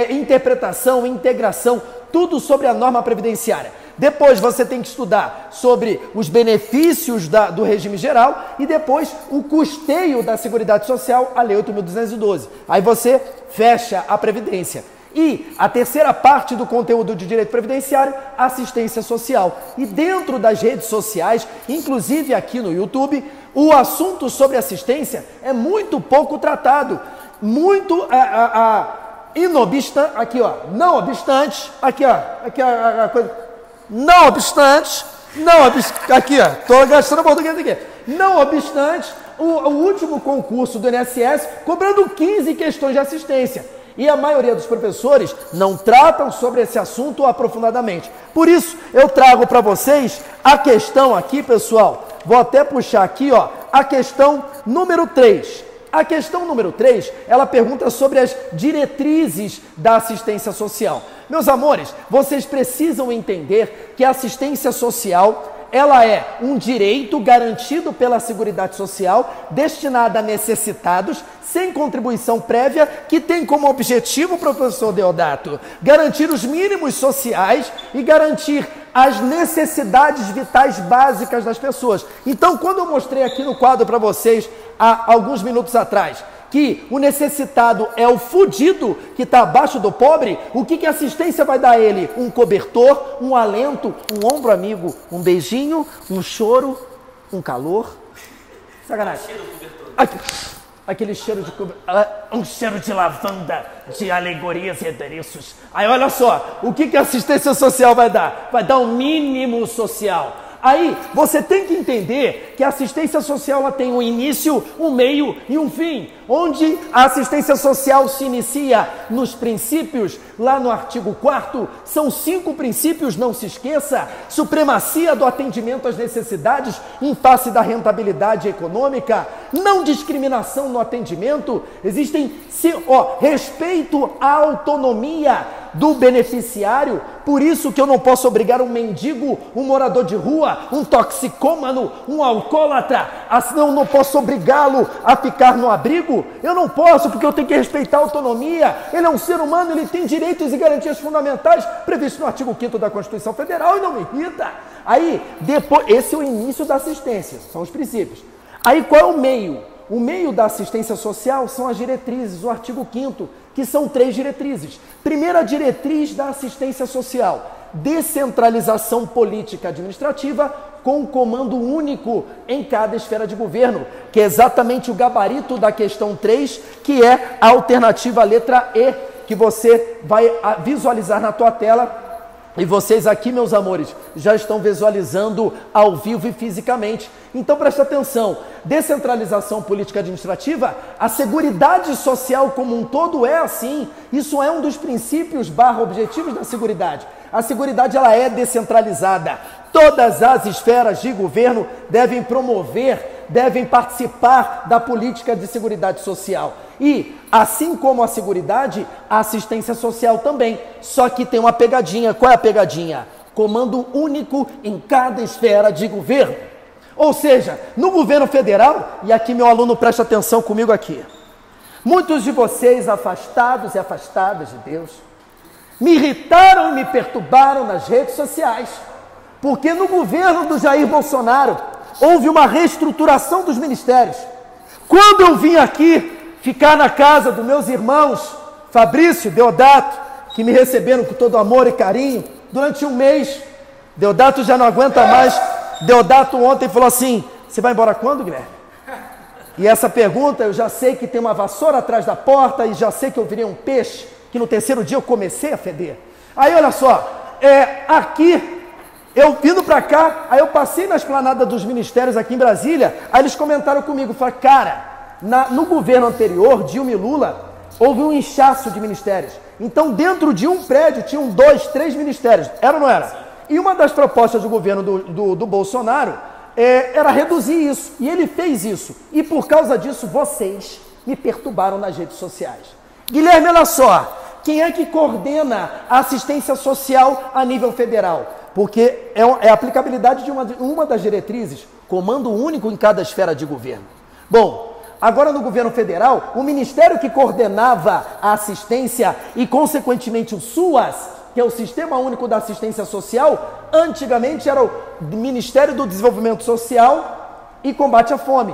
interpretação, integração, tudo sobre a norma previdenciária. Depois você tem que estudar sobre os benefícios do regime geral e depois o custeio da Seguridade Social, a Lei 8.212. Aí você fecha a Previdência. E a terceira parte do conteúdo de direito previdenciário, assistência social. E dentro das redes sociais, inclusive aqui no YouTube, o assunto sobre assistência é muito pouco tratado. Muito inobstante, aqui ó, não obstante, aqui ó, a coisa, não obstante, aqui ó, tô gastando português aqui, não obstante, o último concurso do INSS cobrando 15 questões de assistência. E a maioria dos professores não tratam sobre esse assunto aprofundadamente. Por isso, eu trago para vocês a questão aqui, pessoal, vou até puxar aqui, ó, a questão número 3. A questão número 3, ela pergunta sobre as diretrizes da assistência social. Meus amores, vocês precisam entender que a assistência social, ela é um direito garantido pela Seguridade Social, destinada a necessitados, sem contribuição prévia, que tem como objetivo, professor Deodato, garantir os mínimos sociais e garantir as necessidades vitais básicas das pessoas. Então, quando eu mostrei aqui no quadro para vocês, há alguns minutos atrás, que o necessitado é o fudido que está abaixo do pobre, o que a assistência vai dar a ele? Um cobertor, um alento, um ombro amigo, um beijinho, um choro, um calor. Sacanagem. Aquele cheiro de um cheiro de lavanda, de alegorias e adereços. Aí olha só, o que a assistência social vai dar? Vai dar um mínimo social. Aí você tem que entender que a assistência social ela tem um início, um meio e um fim. Onde a assistência social se inicia nos princípios, lá no artigo 4º, são 5 princípios, não se esqueça: supremacia do atendimento às necessidades em face da rentabilidade econômica, não discriminação no atendimento, existem respeito à autonomia do beneficiário. Por isso que eu não posso obrigar um mendigo, um morador de rua, um toxicômano, um alcoólatra, eu não posso obrigá-lo a ficar no abrigo. Eu não posso, porque eu tenho que respeitar a autonomia. Ele é um ser humano, ele tem direitos e garantias fundamentais previstos no artigo 5º da Constituição Federal, e não me irrita. Aí, depois, esse é o início da assistência, são os princípios. Aí qual é o meio? o meio da assistência social são as diretrizes, o artigo 5º, que são 3 diretrizes. Primeira diretriz da assistência social: descentralização política administrativa com comando único em cada esfera de governo, que é exatamente o gabarito da questão 3, que é a alternativa letra E, que você vai visualizar na tua tela. E vocês aqui, meus amores, já estão visualizando ao vivo e fisicamente. Então presta atenção: descentralização política administrativa, a Seguridade Social como um todo é assim. Isso é um dos princípios / objetivos da Seguridade. A Seguridade, ela é descentralizada. Todas as esferas de governo devem promover, devem participar da política de Seguridade Social. E, assim como a Seguridade, a assistência social também. Só que tem uma pegadinha. Qual é a pegadinha? Comando único em cada esfera de governo. Ou seja, no governo federal, e aqui meu aluno presta atenção comigo aqui, muitos de vocês afastados e afastadas de Deus, me irritaram e me perturbaram nas redes sociais, porque no governo do Jair Bolsonaro houve uma reestruturação dos ministérios. Quando eu vim aqui ficar na casa dos meus irmãos Fabrício, Deodato, que me receberam com todo amor e carinho durante um mês, Deodato já não aguenta mais. Deodato ontem falou assim: você vai embora quando, Guilherme? E essa pergunta, eu já sei que tem uma vassoura atrás da porta e já sei que eu virei um peixe, que no terceiro dia eu comecei a feder. Aí olha só, aqui eu vindo para cá, aí eu passei na esplanada dos ministérios aqui em Brasília, aí eles comentaram comigo, falaram: cara, no governo anterior, Dilma e Lula, houve um inchaço de ministérios. Então dentro de um prédio tinham 2, 3 ministérios, era ou não era? E uma das propostas do governo do Bolsonaro era reduzir isso, e ele fez isso. E por causa disso, vocês me perturbaram nas redes sociais. Guilherme, olha só, quem é que coordena a assistência social a nível federal? Porque é a aplicabilidade de uma das diretrizes, comando único em cada esfera de governo. Bom, agora no governo federal, o ministério que coordenava a assistência e, consequentemente, o SUAS, que é o Sistema Único da Assistência Social, antigamente era o Ministério do Desenvolvimento Social e Combate à Fome.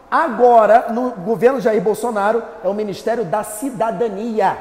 Agora, no governo Jair Bolsonaro, é o Ministério da Cidadania.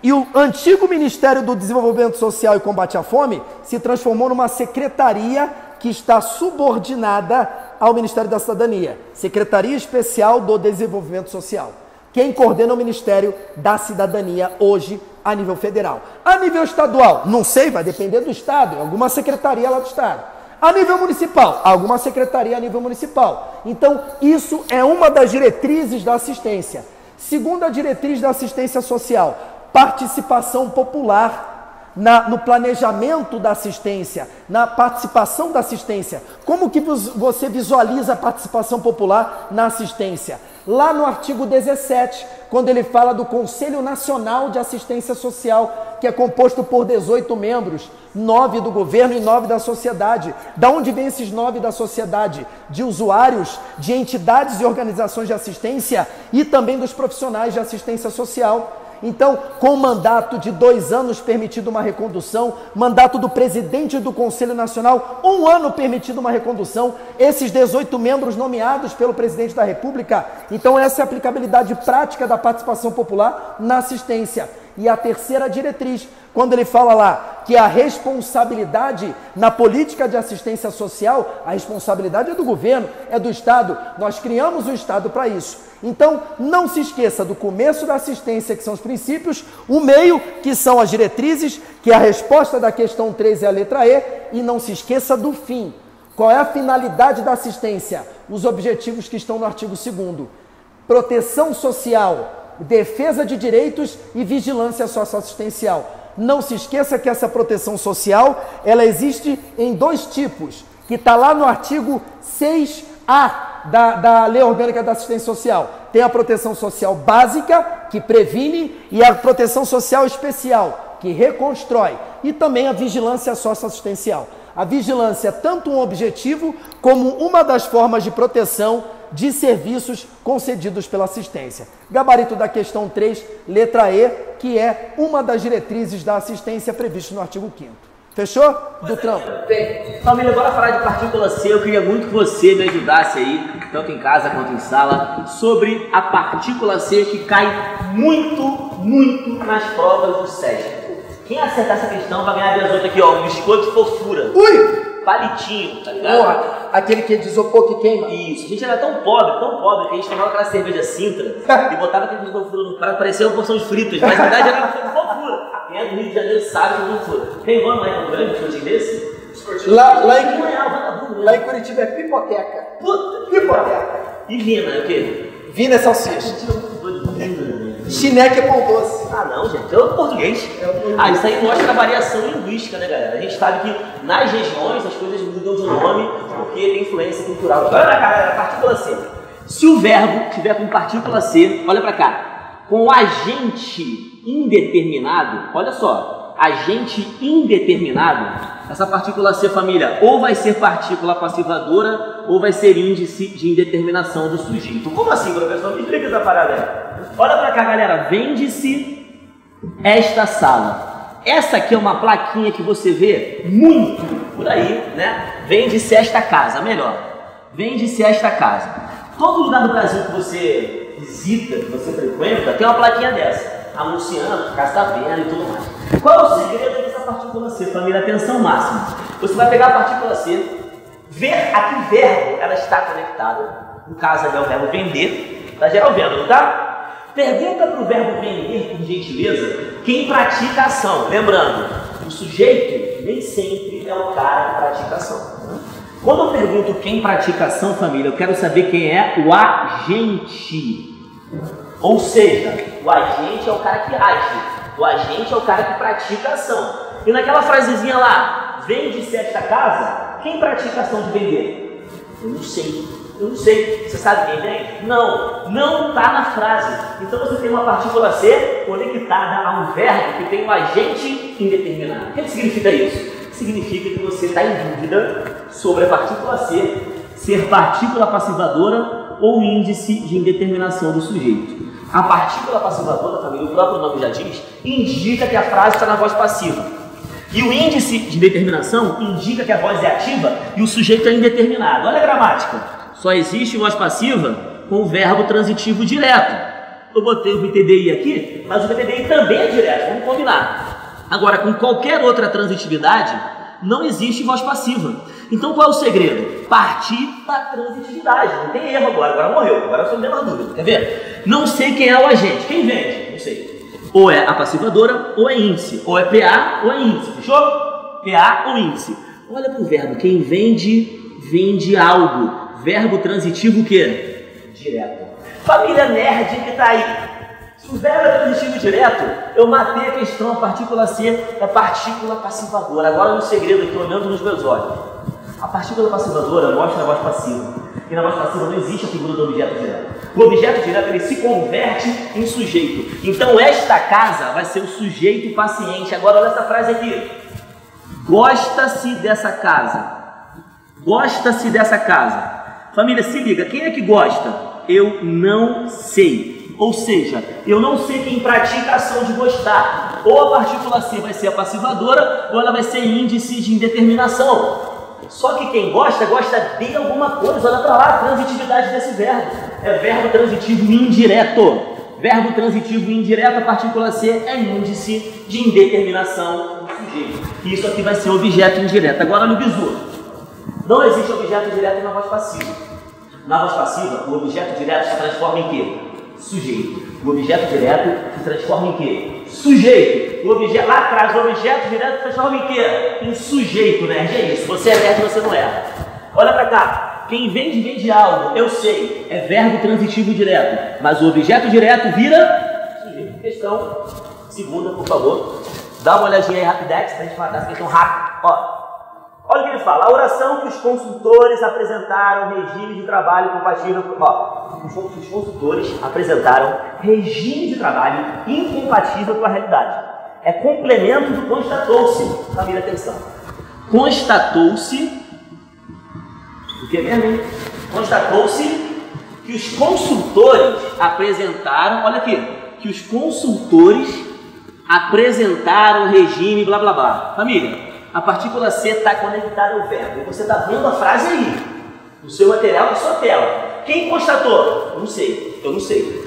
E o antigo Ministério do Desenvolvimento Social e Combate à Fome se transformou numa secretaria que está subordinada ao Ministério da Cidadania, Secretaria Especial do Desenvolvimento Social. Quem coordena o Ministério da Cidadania hoje a nível federal. A nível estadual, não sei, vai depender do estado, alguma secretaria lá do estado. A nível municipal, alguma secretaria a nível municipal. Então, isso é uma das diretrizes da assistência. Segunda diretriz da assistência social: participação popular no planejamento da assistência, na participação da assistência. Como que você visualiza a participação popular na assistência? Lá no artigo 17, quando ele fala do Conselho Nacional de Assistência Social, que é composto por 18 membros, 9 do governo e 9 da sociedade. Da onde vem esses 9 da sociedade? De usuários, de entidades e organizações de assistência e também dos profissionais de assistência social. Então, com mandato de 2 anos permitido uma recondução, mandato do presidente do Conselho Nacional, 1 ano permitido uma recondução, esses 18 membros nomeados pelo presidente da República. Então, essa é a aplicabilidade prática da participação popular na assistência. E a terceira diretriz, quando ele fala lá que a responsabilidade na política de assistência social, a responsabilidade é do governo, é do Estado, nós criamos o Estado para isso. Então, não se esqueça do começo da assistência, que são os princípios, o meio, que são as diretrizes, que a resposta da questão 3 é a letra E, e não se esqueça do fim. Qual é a finalidade da assistência? Os objetivos que estão no artigo 2º. Proteção social, defesa de direitos e vigilância socioassistencial. Não se esqueça que essa proteção social, ela existe em 2 tipos, que está lá no artigo 6A da Lei Orgânica da Assistência Social. Tem a proteção social básica, que previne, e a proteção social especial, que reconstrói, e também a vigilância socioassistencial. A vigilância é tanto um objetivo como uma das formas de proteção de serviços concedidos pela assistência. Gabarito da questão 3, letra E, que é uma das diretrizes da assistência prevista no artigo 5º. Fechou? Do trampo. Bem, família, bora falar de partícula C. Eu queria muito que você me ajudasse aí, tanto em casa quanto em sala, sobre a partícula C que cai muito nas provas do SESC. Quem acertar essa questão vai ganhar das outras aqui, ó, um biscoito de fofura. Ui! Palitinho, tá ligado? Porra, aquele que é de isopor que queima. Isso, a gente era tão pobre, que a gente tomava aquela cerveja Sintra e botava aquele de fofura no prato, parecia uma porção de fritas, mas na verdade era de fofura. Quem é do Rio de Janeiro sabe que não foi. Tem vamos lá em Campo Grande, um biscoitinho desse? Lá em Curitiba é pipoqueca. Puta, Pipoqueca. E Vina, é o quê? Vina é salsicha. Chineque é pão doce. Ah não, gente, é o português. Isso aí mostra a variação linguística, né, galera? A gente sabe que nas regiões as coisas mudam de nome porque tem influência cultural. Olha pra cá, galera, partícula C. Se o verbo tiver com partícula C, olha pra cá, com agente indeterminado, olha só, agente indeterminado, essa partícula C, família, ou vai ser partícula passivadora ou vai ser índice de indeterminação do sujeito. Como assim, professor? Me explica essa parada aí. Olha pra cá, galera, vende-se esta sala. Essa aqui é uma plaquinha que você vê muito por aí, né? Vende-se esta casa, melhor. Vende-se esta casa. Todo lugar do Brasil que você visita, que você frequenta, tem uma plaquinha dessa. Anunciando, casa tá vendo e tudo mais. Qual é o segredo dessa partícula C, família? Atenção máxima. Você vai pegar a partícula C, ver a que verbo ela está conectada. No caso ali é o verbo vender, tá geral vendo, não tá? Pergunta para o verbo vender, por gentileza, quem pratica a ação. Lembrando, o sujeito nem sempre é o cara que pratica a ação. Quando eu pergunto quem pratica a ação, família, eu quero saber quem é o agente. Ou seja, o agente é o cara que age, o agente é o cara que pratica a ação. E naquela frasezinha lá, vende-se esta casa, quem pratica a ação de vender? Eu não sei. Você sabe quem vende? Não está na frase. Então você tem uma partícula C conectada a um verbo que tem um agente indeterminado. O que significa isso? Significa que você está em dúvida sobre a partícula C ser partícula passivadora ou índice de indeterminação do sujeito. A partícula passivadora, família, o próprio nome já diz, indica que a frase está na voz passiva. E o índice de determinação indica que a voz é ativa e o sujeito é indeterminado. Olha a gramática. Só existe voz passiva com o verbo transitivo direto. Eu botei o VTDI aqui, mas o VTDI também é direto, vamos combinar. Agora, com qualquer outra transitividade, não existe voz passiva. Então qual é o segredo? Partir da transitividade. Não tem erro agora morreu. Agora só tem uma dúvida. Quer ver? Não sei quem é o agente. Quem vende? Não sei. Ou é a passivadora ou é índice. Ou é PA ou é índice. Fechou? PA ou índice. Olha para o verbo. Quem vende, vende algo. Verbo transitivo o quê? Direto. Família nerd que tá aí. Se o verbo é transitivo direto, eu matei a questão. A partícula C é partícula passivadora. Agora no segredo aqui, olhando nos meus olhos. A partícula passivadora mostra a voz passiva. E na voz passiva não existe a figura do objeto direto. O objeto direto ele se converte em sujeito. Então esta casa vai ser o sujeito paciente. Agora olha essa frase aqui. Gosta-se dessa casa. Gosta-se dessa casa. Família, se liga, quem é que gosta? Eu não sei. Ou seja, eu não sei quem pratica a ação de gostar. Ou a partícula C vai ser a passivadora, ou ela vai ser índice de indeterminação. Só que quem gosta, gosta de alguma coisa. Olha para lá, a transitividade desse verbo. É verbo transitivo indireto. Verbo transitivo indireto, a partícula C é índice de indeterminação do sujeito. E isso aqui vai ser objeto indireto. Agora no bizu. Não existe objeto direto na voz passiva. Na voz passiva, o objeto direto se transforma em quê? Sujeito. O objeto direto se transforma em quê? Sujeito. O objeto, lá atrás, o objeto direto se transforma em quê? Em sujeito, nerd. É isso. Você é nerd, você não é. Olha pra cá. Quem vende, vende algo. Eu sei. É verbo transitivo direto. Mas o objeto direto vira sujeito. Questão segunda, por favor. Dá uma olhadinha aí rapidex pra gente falar dessa questão rápida. Ó. Olha o que ele fala, a oração que os consultores apresentaram regime de trabalho compatível com... Os consultores apresentaram regime de trabalho incompatível com a realidade. É complemento do constatou-se. Família, atenção. Constatou-se... O que mesmo? Constatou-se que os consultores apresentaram... Olha aqui. Que os consultores apresentaram regime blá blá blá. Família... A partícula C está conectada ao verbo. E você está vendo a frase aí, no seu material, na sua tela. Quem constatou? Eu não sei.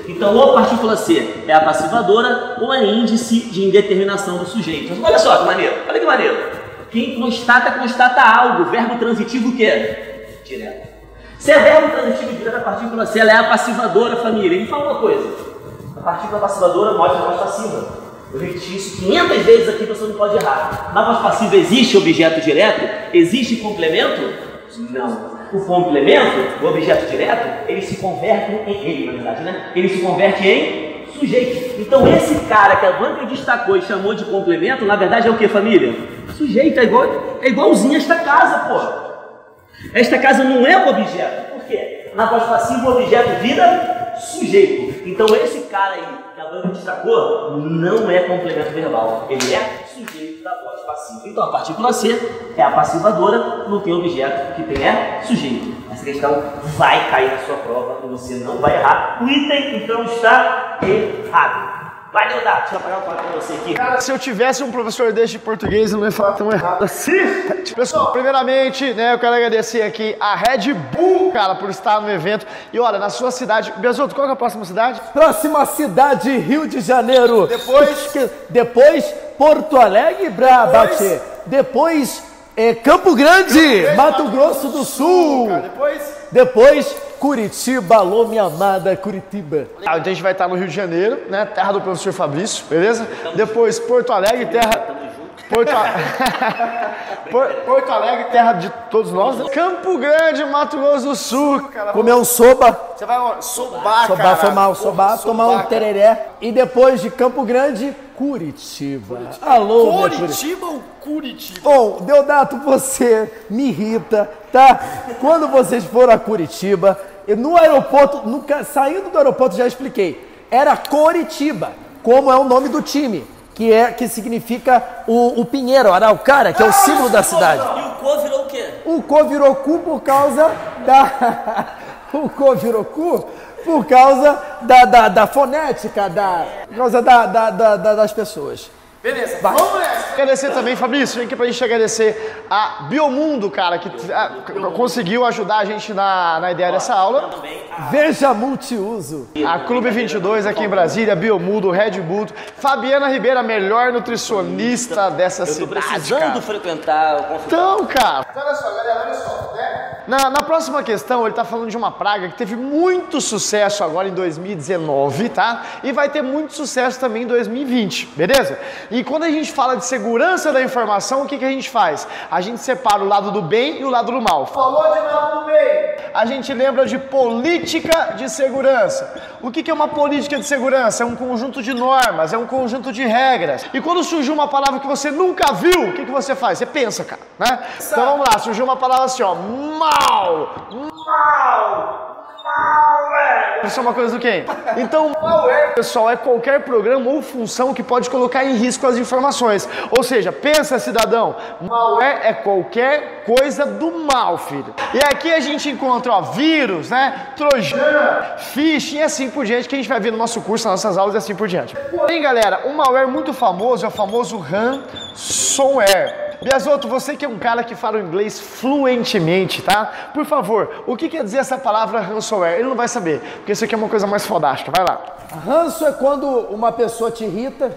Então, ou a partícula C é a passivadora ou é índice de indeterminação do sujeito. Olha só que maneiro, olha que maneiro. Quem constata algo. Verbo transitivo o quê? Direto. Se é verbo transitivo direto, a partícula C ela é a passivadora, família. E me fala uma coisa. A partícula passivadora mostra a voz passiva. Eu repeti isso 500 vezes aqui, você não pode errar. Na voz passiva existe objeto direto? Existe complemento? Não. O complemento, o objeto direto, ele se converte na verdade, né? Ele se converte em sujeito. Então esse cara que a banca destacou e chamou de complemento, na verdade é o que, família? Sujeito, é igualzinho a esta casa, pô. Esta casa não é um objeto. Por quê? Na voz passiva o objeto vira sujeito. Então esse cara aí que a banca destacou não é complemento verbal. Ele é sujeito da voz passiva. Então a partícula C é a passivadora, não tem objeto, que tem é sujeito. Essa questão vai cair na sua prova e você não vai errar. O item então está errado. Vai, Deodá, deixa eu apagar o quadro pra você aqui. Cara, se eu tivesse um professor desse de português, eu não ia falar tão errado assim. Pessoal, primeiramente, né, eu quero agradecer aqui a Red Bull, cara, por estar no evento. E olha, na sua cidade, Besoto, qual é a próxima cidade? Próxima cidade, Rio de Janeiro. Depois Porto Alegre, Bate. Depois Campo Grande, Mato Grosso do Sul. Cara, depois Curitiba, alô minha amada Curitiba. Então a gente vai estar no Rio de Janeiro, né? Terra do professor Fabrício, beleza? Depois Porto Alegre, Porto Alegre, terra de todos nós. Campo Grande, Mato Grosso do Sul, cara. Comer um soba. Você vai sobar, cara. Sobar foi mal, sobar, tomar um tereré. E depois de Campo Grande, Curitiba. Alô, Curitiba ou Curitiba? Bom, Deodato, você me irrita, tá? Quando vocês foram a Curitiba, no aeroporto, saindo do aeroporto já expliquei. Era Coritiba, como é o nome do time. Que significa o pinheiro, a araucária, que é o símbolo da cidade. E o co virou o quê? O co virou cu por causa da... O co virou cu por causa da fonética, por causa das pessoas. Beleza, vamos nessa. Agradecer também, Fabrício, vem aqui pra gente agradecer a Biomundo, cara, que conseguiu ajudar a gente na ideia dessa aula. Veja Multiuso. A Clube 22 aqui em Brasília, Biomundo, Red Bull. Fabiana Ribeiro, a melhor nutricionista dessa cidade, tô precisando frequentar o consultório. Então, cara, olha só, galera, olha só, né? Na próxima questão, ele tá falando de uma praga que teve muito sucesso agora em 2019, tá? E vai ter muito sucesso também em 2020, beleza? E quando a gente fala de segurança da informação, o que a gente faz? A gente separa o lado do bem e o lado do mal. Falou de lado do bem, a gente lembra de política de segurança. O que é uma política de segurança? É um conjunto de normas, é um conjunto de regras. E quando surgiu uma palavra que você nunca viu, o que você faz? Você pensa, cara, né? Então vamos lá, surgiu uma palavra assim, ó, malware. Isso é uma coisa do quê? Então, malware, pessoal, é qualquer programa ou função que pode colocar em risco as informações. Ou seja, pensa, cidadão, malware é qualquer coisa do mal, filho. E aqui a gente encontra, ó, vírus, né? Trojan, phishing e assim por diante, que a gente vai ver no nosso curso, nas nossas aulas e assim por diante. Porém, galera, um malware muito famoso é o famoso ransomware. Biasoto, você que é um cara que fala inglês fluentemente, tá? Por favor, o que quer dizer essa palavra ransomware? Ele não vai saber, porque isso aqui é uma coisa mais fodástica. Vai lá. Ranço é quando uma pessoa te irrita.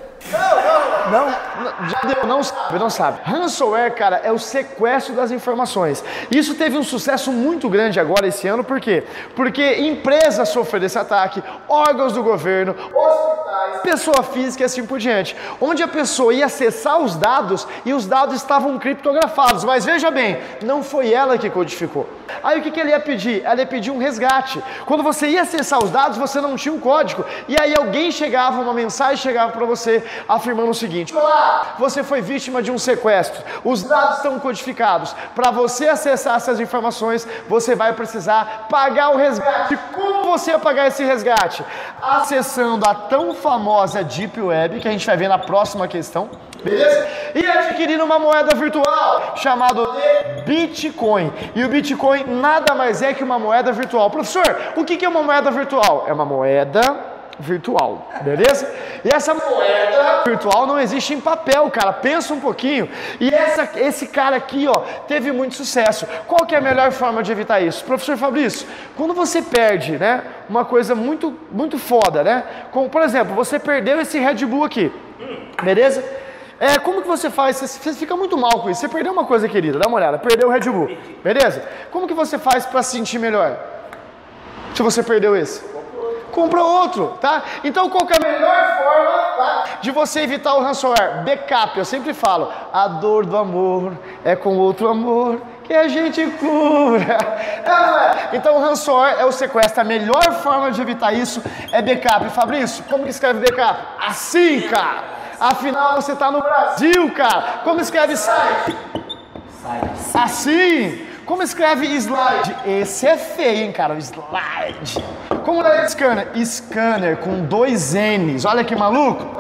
Não sabe. Ransomware, cara, é o sequestro das informações. Isso teve um sucesso muito grande agora esse ano, por quê? Porque empresas sofreram desse ataque, órgãos do governo, hospitais, pessoa física e assim por diante. Onde a pessoa ia acessar os dados e os dados estavam criptografados. Mas veja bem, não foi ela que codificou. Aí o que ela ia pedir? Ela ia pedir um resgate. Quando você ia acessar os dados, você não tinha um código. E aí alguém chegava, uma mensagem chegava para você afirmando o seguinte: olá, você foi vítima de um sequestro. Os dados estão codificados. Para você acessar essas informações, você vai precisar pagar o resgate. Como você ia pagar esse resgate? Acessando a tão famosa Deep Web, que a gente vai ver na próxima questão. Beleza? E adquirindo uma moeda virtual chamada de Bitcoin. E o Bitcoin nada mais é que uma moeda virtual. Professor, o que é uma moeda virtual? É uma moeda virtual, beleza? E essa moeda virtual não existe em papel, cara, pensa um pouquinho. E esse cara aqui, ó, teve muito sucesso. Qual que é a melhor forma de evitar isso? Professor Fabrício, quando você perde, né, uma coisa muito foda, né? Como, por exemplo, você perdeu esse Red Bull aqui, beleza? Como que você faz? Você fica muito mal com isso. Você perdeu uma coisa querida, dá uma olhada, perdeu o Red Bull, beleza? Como que você faz para se sentir melhor? Se você perdeu esse? Compra outro, tá? Então qual que é a melhor forma, tá, de você evitar o ransomware? Backup, eu sempre falo, a dor do amor é com outro amor que a gente cura. Então o ransomware é o sequestro. A melhor forma de evitar isso é backup. Fabrício, como que escreve backup? Assim, cara. Afinal, você tá no Brasil, cara. Como escreve site? Assim. Como escreve slide? Esse é feio, hein, cara? O slide. Como é scanner? Scanner com 2 N's. Olha que maluco.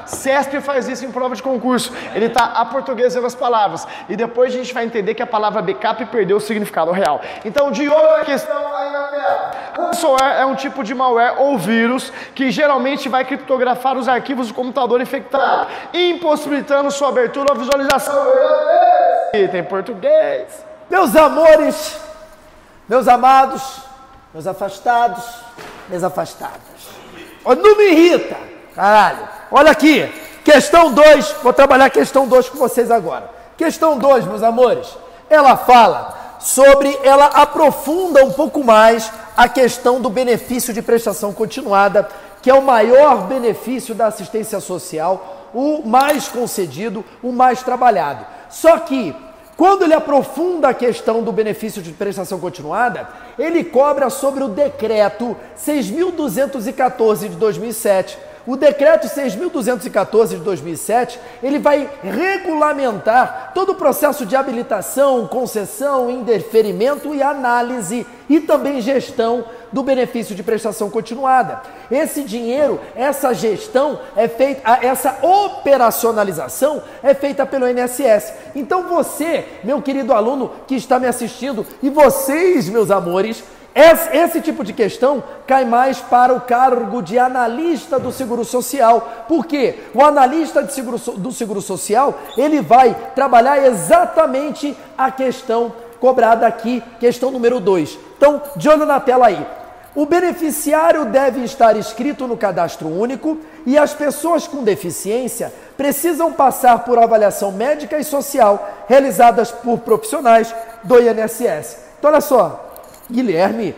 CESP faz isso em prova de concurso. Ele tá aportuguesando as palavras. E depois a gente vai entender que a palavra backup perdeu o significado real. Então, de outra questão aí na tela. Ransomware é um tipo de malware ou vírus que geralmente vai criptografar os arquivos do computador infectado, impossibilitando sua abertura ou visualização. E tem português. Meus amores, meus amados, meus afastados, minhas afastadas. Não me irrita, caralho. Olha aqui, questão 2, vou trabalhar a questão 2 com vocês agora. Questão 2, meus amores, ela aprofunda um pouco mais a questão do benefício de prestação continuada, que é o maior benefício da assistência social, o mais concedido, o mais trabalhado. Só que, quando ele aprofunda a questão do benefício de prestação continuada, ele cobra sobre o decreto 6.214 de 2007. O decreto 6.214 de 2007, ele vai regulamentar todo o processo de habilitação, concessão, indeferimento e análise e também gestão do benefício de prestação continuada. Esse dinheiro, essa gestão é feita, essa operacionalização é feita pelo INSS. Então você, meu querido aluno que está me assistindo, e vocês, meus amores, esse tipo de questão cai mais para o cargo de analista do Seguro Social, porque o analista do Seguro Social, ele vai trabalhar exatamente a questão cobrada aqui, questão número 2. Então, de olho na tela aí. O beneficiário deve estar inscrito no cadastro único e as pessoas com deficiência precisam passar por avaliação médica e social realizadas por profissionais do INSS. Então, olha só. Guilherme,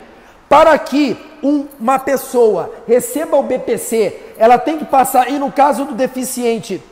para que uma pessoa receba o BPC, ela tem que passar, e no caso do deficiente,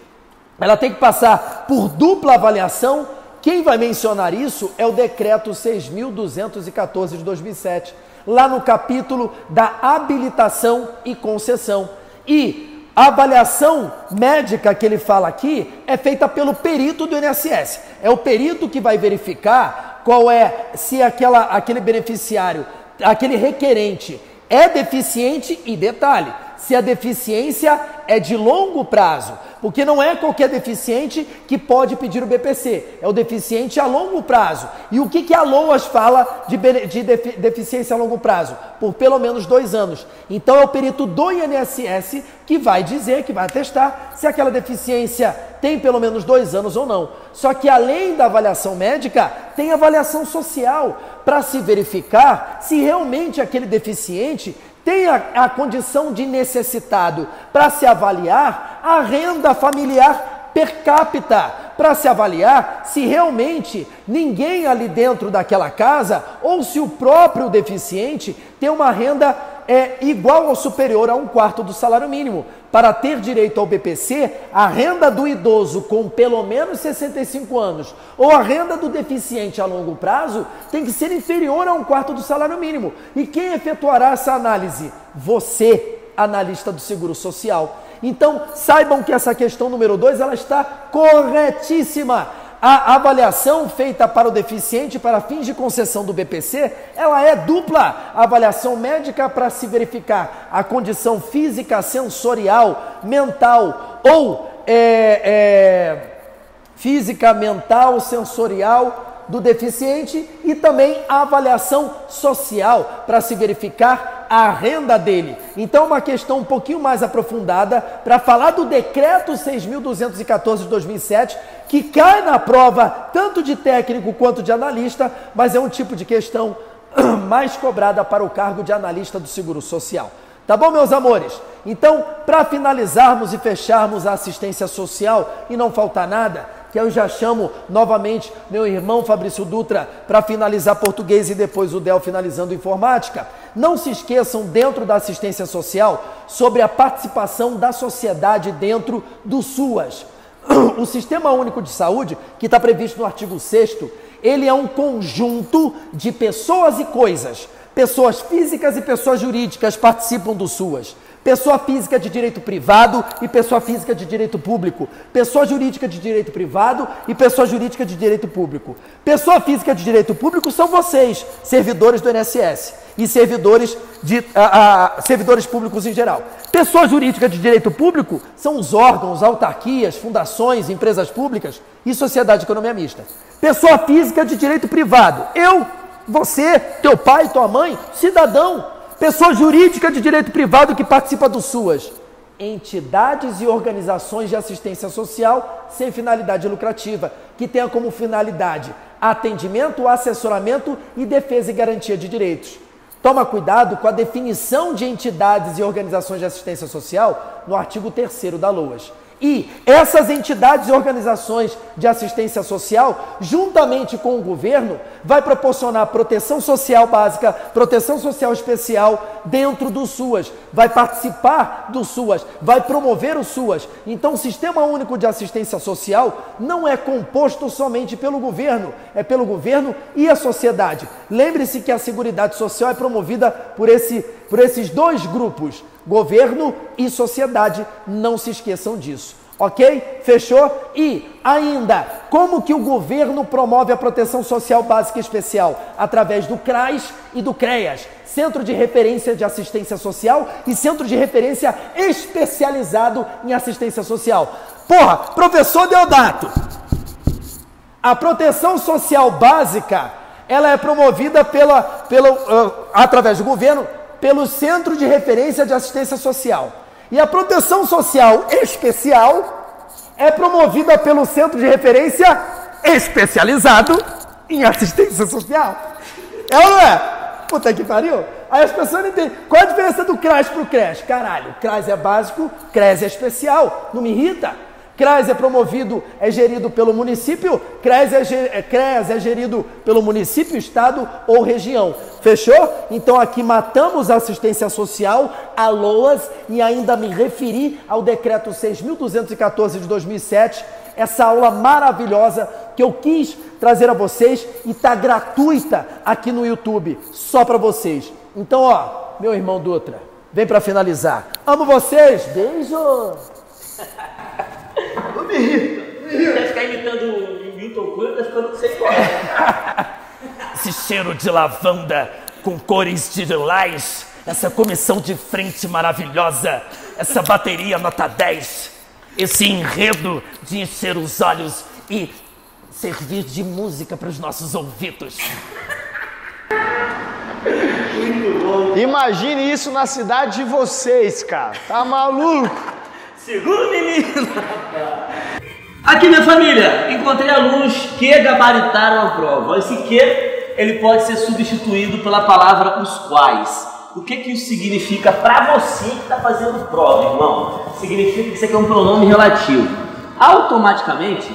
ela tem que passar por dupla avaliação. Quem vai mencionar isso é o decreto 6.214 de 2007, lá no capítulo da habilitação e concessão. E a avaliação médica que ele fala aqui é feita pelo perito do INSS. É o perito que vai verificar qual é, se aquele beneficiário, aquele requerente é deficiente e detalhe, se a deficiência é de longo prazo, porque não é qualquer deficiente que pode pedir o BPC, é o deficiente a longo prazo. E o que a LOAS fala de deficiência a longo prazo? Por pelo menos 2 anos. Então é o perito do INSS que vai dizer, que vai atestar se aquela deficiência tem pelo menos 2 anos ou não. Só que além da avaliação médica, tem avaliação social para se verificar se realmente aquele deficiente tem a condição de necessitado, para se avaliar a renda familiar per capita, para se avaliar se realmente ninguém ali dentro daquela casa ou se o próprio deficiente tem uma renda igual ou superior a 1/4 do salário mínimo. Para ter direito ao BPC, a renda do idoso com pelo menos 65 anos ou a renda do deficiente a longo prazo tem que ser inferior a 1/4 do salário mínimo. E quem efetuará essa análise? Você, analista do Seguro Social. Então, saibam que essa questão número 2, ela está corretíssima. A avaliação feita para o deficiente para fins de concessão do BPC, ela é dupla. A avaliação médica para se verificar a condição física, sensorial, mental ou física, mental, sensorial do deficiente, e também a avaliação social para se verificar a renda dele. Então, uma questão um pouquinho mais aprofundada para falar do decreto 6.214 de 2007, que cai na prova tanto de técnico quanto de analista, mas é um tipo de questão mais cobrada para o cargo de analista do Seguro Social. Tá bom, meus amores? Então, para finalizarmos e fecharmos a assistência social e não faltar nada, que eu já chamo novamente meu irmão Fabrício Dutra para finalizar português e depois o Del finalizando informática, não se esqueçam dentro da assistência social sobre a participação da sociedade dentro do SUAS. O Sistema Único de Saúde, que está previsto no artigo 6º, ele é um conjunto de pessoas e coisas. Pessoas físicas e pessoas jurídicas participam do SUAS. Pessoa física de direito privado e pessoa física de direito público. Pessoa jurídica de direito privado e pessoa jurídica de direito público. Pessoa física de direito público são vocês, servidores do INSS e servidores públicos em geral. Pessoa jurídica de direito público são os órgãos, autarquias, fundações, empresas públicas e sociedade de economia mista. Pessoa física de direito privado, eu, você, teu pai, tua mãe, cidadão. Pessoa jurídica de direito privado que participa do SUAS. Entidades e organizações de assistência social sem finalidade lucrativa, que tenha como finalidade atendimento, assessoramento e defesa e garantia de direitos. Toma cuidado com a definição de entidades e organizações de assistência social no artigo 3º da LOAS. E essas entidades e organizações de assistência social, juntamente com o governo, vai proporcionar proteção social básica, proteção social especial dentro do SUAS, vai participar do SUAS, vai promover o SUAS. Então, o Sistema Único de Assistência Social não é composto somente pelo governo, é pelo governo e a sociedade. Lembre-se que a Seguridade Social é promovida por esses dois grupos, governo e sociedade, não se esqueçam disso, ok? Fechou? E ainda, como que o governo promove a proteção social básica especial? Através do CRAS e do CREAS, Centro de Referência de Assistência Social e Centro de Referência Especializado em Assistência Social. Porra, professor Deodato, a proteção social básica, ela é promovida através do governo, pelo Centro de Referência de Assistência Social. E a proteção social especial é promovida pelo Centro de Referência Especializado em Assistência Social. É ou não é? Puta que pariu. Aí as pessoas não entendem. Qual a diferença do CRAS pro CREAS? Caralho, CRAS é básico, CREAS é especial. Não me irrita? CRAS é promovido, é gerido pelo município, CREAS é gerido pelo município, estado ou região. Fechou? Então aqui matamos a assistência social, a LOAS, e ainda me referi ao decreto 6.214 de 2007, essa aula maravilhosa que eu quis trazer a vocês e está gratuita aqui no YouTube, só para vocês. Então, ó, meu irmão Dutra, vem para finalizar. Amo vocês, beijo! Não me irrita. Vai ficar imitando o Milton Cunha, ficando sem cor. Esse cheiro de lavanda com cores de lilás, essa comissão de frente maravilhosa, essa bateria nota 10, esse enredo de encher os olhos e servir de música para os nossos ouvidos. Imagine isso na cidade de vocês, cara. Tá maluco? Segura, menino! Aqui, minha família, encontrei alunos que gabaritaram a prova. Esse que, ele pode ser substituído pela palavra os quais. O que isso significa para você que está fazendo prova, irmão? Significa que isso aqui é um pronome relativo. Automaticamente,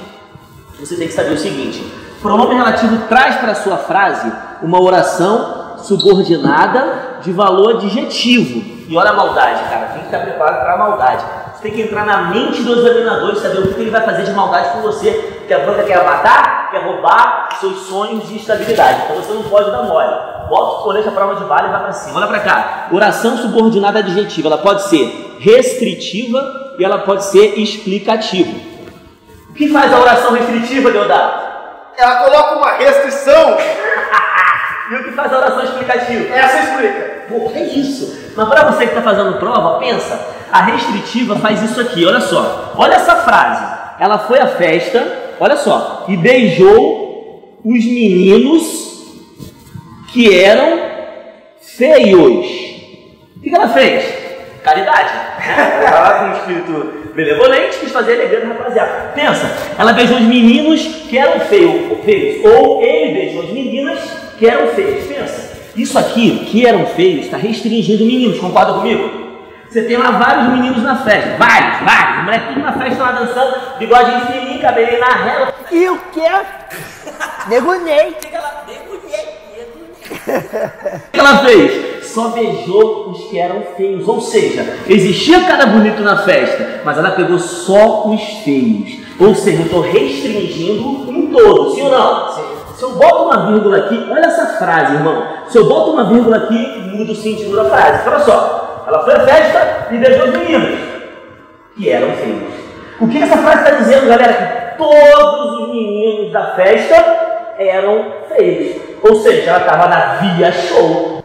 você tem que saber o seguinte: pronome relativo traz para a sua frase uma oração subordinada de valor adjetivo. E olha a maldade, cara, tem que estar preparado para a maldade. Você tem que entrar na mente do examinador e saber o que ele vai fazer de maldade com você. Porque a banca quer matar, quer roubar seus sonhos de estabilidade. Então você não pode dar mole. Bota o colete, a prova de bala e vai para cima. Olha para cá. Oração subordinada adjetiva. Ela pode ser restritiva e ela pode ser explicativa. O que faz a oração restritiva, Deodato? Ela coloca uma restrição. E o que faz a oração explicativa? Essa explica. Pô, que é isso? Mas para você que está fazendo prova, pensa. A restritiva faz isso aqui, olha só. Olha essa frase. Ela foi à festa, olha só, e beijou os meninos que eram feios. O que ela fez? Caridade. Ela estava com um espírito benevolente, quis fazer alegria da rapaziada. Pensa, ela beijou os meninos que eram feios, ou ele beijou as meninas que eram feias. Pensa, isso aqui, que eram feios, está restringindo meninos, concorda comigo? Você tem lá vários meninos na festa, vários, moleque tudo na festa lá dançando, bigodinho fininho, cabelinho na régua. E o que? Negunei. O que ela fez? Só beijou os que eram feios, ou seja, existia cara bonito na festa, mas ela pegou só os feios. Ou seja, eu estou restringindo um todo, sim ou não? Sim. Se eu boto uma vírgula aqui, olha essa frase, irmão. Se eu boto uma vírgula aqui, muda o sentido da frase. Olha só. Ela foi à festa e beijou os meninos, que eram feios. O que essa frase está dizendo, galera? Que todos os meninos da festa eram feios. Ou seja, ela estava na Via Show.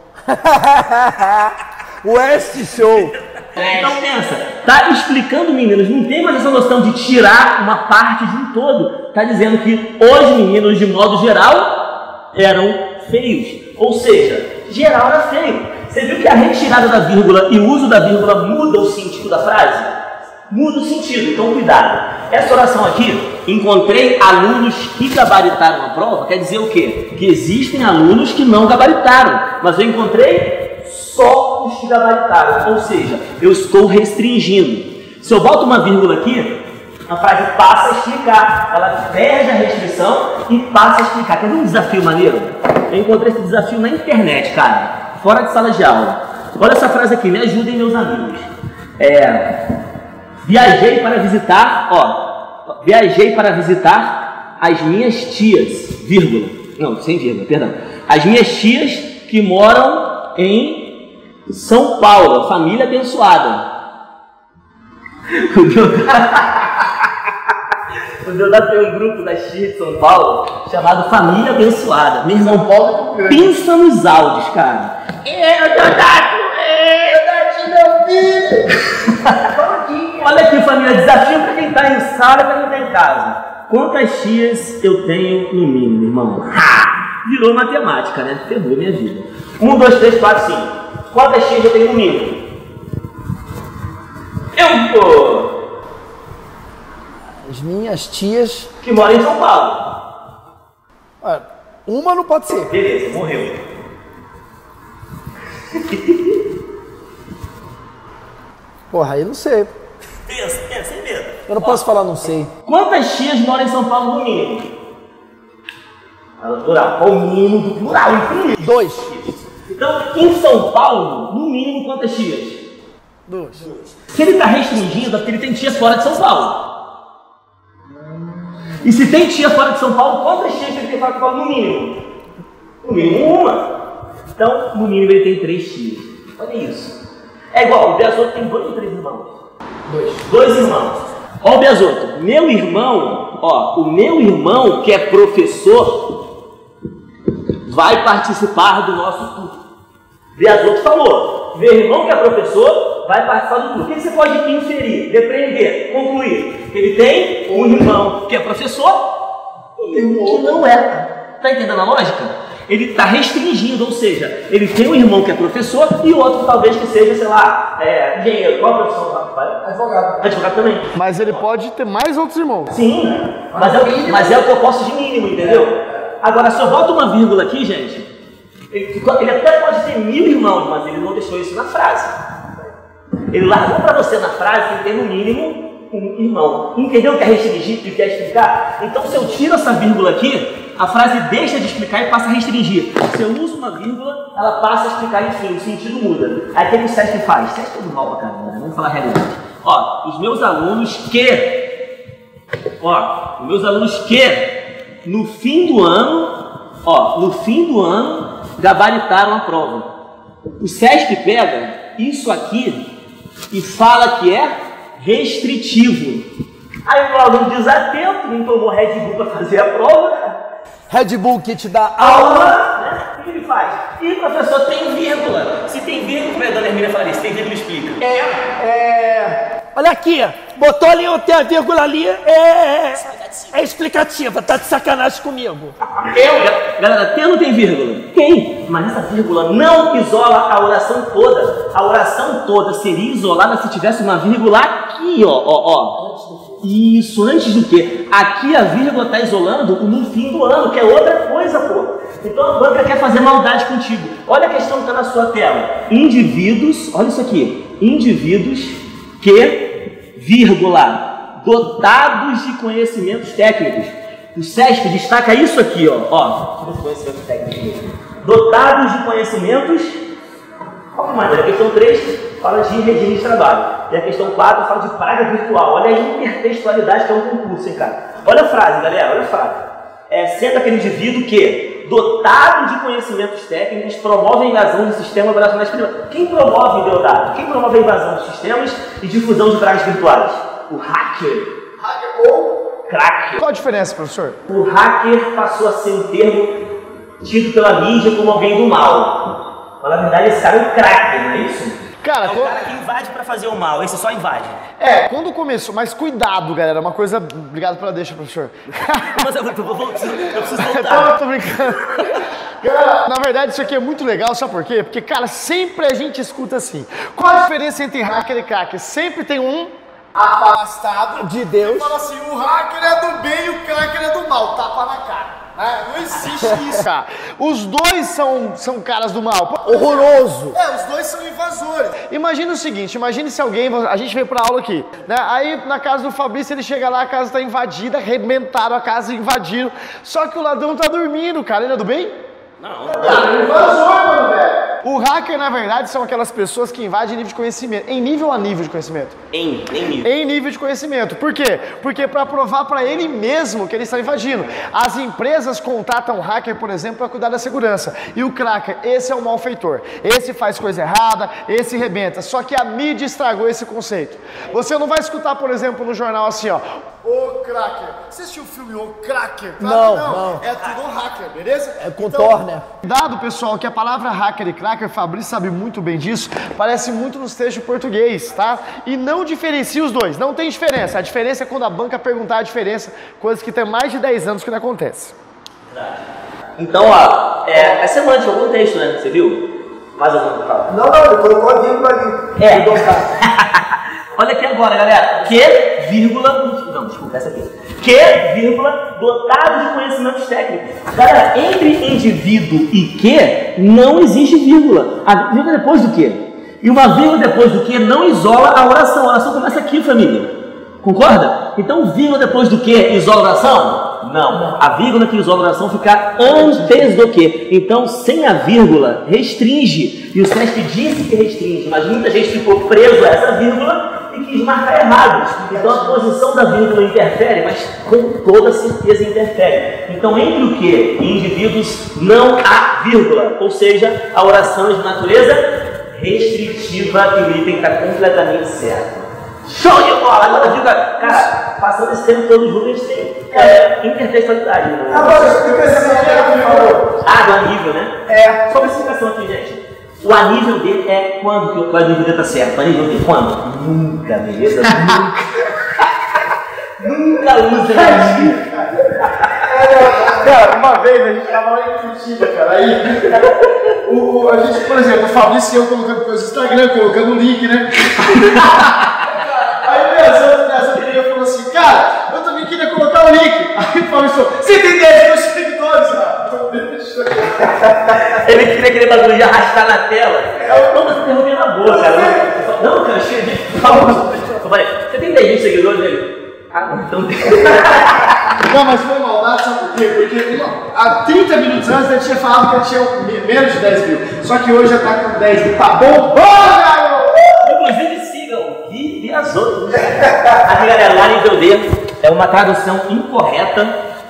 West Show. Então pensa, tá explicando, meninos, não tem mais essa noção de tirar uma parte de um todo. Tá dizendo que os meninos, de modo geral, eram feios. Ou seja, geral era feio. Você viu que a retirada da vírgula e o uso da vírgula muda o sentido da frase? Muda o sentido, então cuidado. Essa oração aqui, encontrei alunos que gabaritaram a prova, quer dizer o quê? Que existem alunos que não gabaritaram, mas eu encontrei só os que gabaritaram, ou seja, eu estou restringindo. Se eu boto uma vírgula aqui, a frase passa a explicar, ela perde a restrição e passa a explicar. Quer ver um desafio maneiro? Eu encontrei esse desafio na internet, cara. Fora de sala de aula. Olha essa frase aqui, me ajudem, meus amigos. Viajei para visitar as minhas tias, vírgula. Não, sem vírgula, perdão. As minhas tias que moram em São Paulo, família abençoada. O Deodato tem um grupo das tias de São Paulo chamado Família Abençoada. Meu irmão Paulo, pensa nos áudios, cara. Deodato, meu filho! Olha aqui, família, desafio para quem está em sala e para quem está em casa. Quantas tias eu tenho no mínimo, irmão? Virou matemática, né? Ferrou minha vida. 1, 2, 3, 4, 5. Quantas tias eu tenho no mínimo? As minhas tias... Que moram em São Paulo. Uma não pode ser. Beleza, morreu. Porra, aí não sei. Pensa, sem medo. Eu não posso falar não sei. Quantas tias moram em São Paulo no mínimo? Plural. O mínimo do plural, infinito. 2. Então, em São Paulo, no mínimo, quantas tias? 2. Se ele está restringindo, é porque ele tem tias fora de São Paulo. E se tem tia fora de São Paulo, quantas tias ele tem fora de São Paulo no mínimo? No mínimo uma. Então, no mínimo ele tem 3 tias. Olha isso. É igual, o Beazoto tem 2 ou 3 irmãos? 2 irmãos. Ó o Beazoto, meu irmão, o meu irmão que é professor vai participar do nosso curso. Beazoto falou, meu irmão que é professor vai participar do curso. O que você pode inferir, depreender, concluir? Ele tem um irmão que é professor e um que não é. Está entendendo a lógica? Ele está restringindo, ou seja, ele tem um irmão que é professor e outro talvez que seja, sei lá, engenheiro. Qual a profissão do rapaz? Advogado. Advogado também. Mas ele pode ter mais outros irmãos. Sim, mas é o que eu posso de mínimo, entendeu? Agora, se eu boto uma vírgula aqui, gente, ele até pode ter 1000 irmãos, mas ele não deixou isso na frase. Ele largou para você na frase que ele tem no mínimo um irmão. Entendeu o que é restringir e o que é explicar? Então, se eu tiro essa vírgula aqui, a frase deixa de explicar e passa a restringir. Se eu uso uma vírgula, ela passa a explicar, enfim, o sentido muda. Aí o que o SESC faz? SESC é do mal pra caramba, vamos falar a realidade. Os meus alunos que no fim do ano, gabaritaram a prova. O SESC pega isso aqui e fala que é restritivo. Aí o aluno desatento, não tomou Red Bull para fazer a prova. Red Bull que te dá aula, né? O que ele faz? E o professor tem vírgula. Se tem vírgula, como a dona Hermínia falaria, se tem vírgula, explica. Olha aqui, botou ali, tem a vírgula ali, é explicativa, tá de sacanagem comigo. Galera, tem ou não tem vírgula? Tem, mas essa vírgula não isola a oração toda. a oração toda seria isolada se tivesse uma vírgula aqui, ó. Isso, antes do que? Aqui a vírgula está isolando no fim do ano, que é outra coisa, pô. Então a banca quer fazer maldade contigo. Olha a questão que está na sua tela. Indivíduos, olha isso aqui. Indivíduos que, vírgula, dotados de conhecimentos técnicos. O SESC destaca isso aqui, ó. Conhecimentos técnicos. Dotados de conhecimentos. Qual maneira? A questão 3 fala de regime de trabalho. E a questão 4 fala de praga virtual. Olha a intertextualidade que é um concurso, hein, cara? Olha a frase, galera, olha a frase. Sendo aquele indivíduo que, dotado de conhecimentos técnicos, promove a invasão de sistemas operacionais privados. Quem promove, Deodato? Quem promove a invasão de sistemas e difusão de pragas virtuais? O hacker. Hacker ou cracker. Qual a diferença, professor? O hacker passou a ser um termo tido pela mídia como alguém do mal. Mas na verdade esse cara é um cracker, não é isso? Cara, é o cara que invade pra fazer o mal, esse só invade. Quando começou, mas cuidado, galera, uma coisa, obrigado pela deixa, professor. Mas eu preciso voltar. Eu tô brincando. Cara, na verdade isso aqui é muito legal, sabe por quê? Porque, cara, sempre a gente escuta assim. Qual a diferença entre hacker e cracker? Sempre tem um afastado de Deus. Que fala assim, o hacker é do bem e o cracker é do mal, tapa na cara. Não existe isso, cara. Os dois são caras do mal. Horroroso. Os dois são invasores. Imagina o seguinte, imagine se alguém, a gente veio pra aula aqui, né? Aí na casa do Fabrício, ele chega lá, a casa tá invadida, arrebentaram a casa, invadiram. Só que o ladrão tá dormindo, cara. Ele é do bem? Não. É invasor, mano, velho. O hacker, na verdade, são aquelas pessoas que invadem nível de conhecimento. Em nível a nível de conhecimento? Em nível. Em nível de conhecimento. Por quê? Porque para provar para ele mesmo que ele está invadindo. As empresas contratam hacker, por exemplo, para cuidar da segurança. E o cracker, esse é o malfeitor. Esse faz coisa errada, esse rebenta. Só que a mídia estragou esse conceito. Você não vai escutar, por exemplo, no jornal assim, ó. O cracker. Você assistiu o filme O Cracker? Claro não. É tudo um hacker, beleza? É contorna. Dado, pessoal, que a palavra hacker e cracker, Fabrício sabe muito bem disso, parece muito nos textos português, tá? E não diferencia os dois, não tem diferença. A diferença é quando a banca perguntar a diferença, coisa que tem mais de 10 anos que não acontece. Então, ó, é semântica, o contexto, né? Você viu? Mais alguma coisa? Não, ele colocou a vírgula ali. Olha aqui agora, galera. Não, desculpa, essa aqui. Dotado de conhecimentos técnicos. Galera, entre indivíduo e não existe vírgula. A vírgula é depois do que? E uma vírgula depois do que não isola a oração. A oração começa aqui, família. Concorda? Então, vírgula depois do que isola a oração? Não. A vírgula que isola a oração fica antes do que. Então, sem a vírgula, restringe. E o SESC disse que restringe, mas muita gente ficou preso a essa vírgula e quis marcar errado. Então, a posição da vírgula interfere, mas com toda certeza interfere. Então, entre o que e indivíduos, não há vírgula. Ou seja, a oração é de natureza restritiva e o item está completamente certo. Show de bola! Agora fica, cara, passando esse tempo todo junto, a gente tem intertextualidade. Né? Agora, explicação que falou. Do anível, né? Só uma explicação aqui, gente. O anível dele é quando que o anível dele tá certo? O anível dele quando? Nunca, beleza? Nunca usa anível. Cara, uma vez a gente tava lá em Curitiba, cara, aí a gente, por exemplo, o Fabrício e eu colocando coisa no Instagram, colocando o link, né? Aí minhas amigas falou assim, cara, eu também queria colocar o link. Aí o Fabrício falou, você tem 10 mil seguidores, cara? Então deixa. Ele queria aquele bagulho de arrastar na tela. Não, mas eu derrubei na boa, cara. Não, cara, cheio de... Eu falei, você tem 10 mil seguidores? Ele... então... Não, mas foi maldade, sabe por quê? Porque há 30 minutos antes ele tinha falado que ele tinha menos de 10 mil. Só que hoje já tá com 10 mil. Tá bom? Inclusive sigam e as outras. Aqui, galera, lá nível D é uma tradução incorreta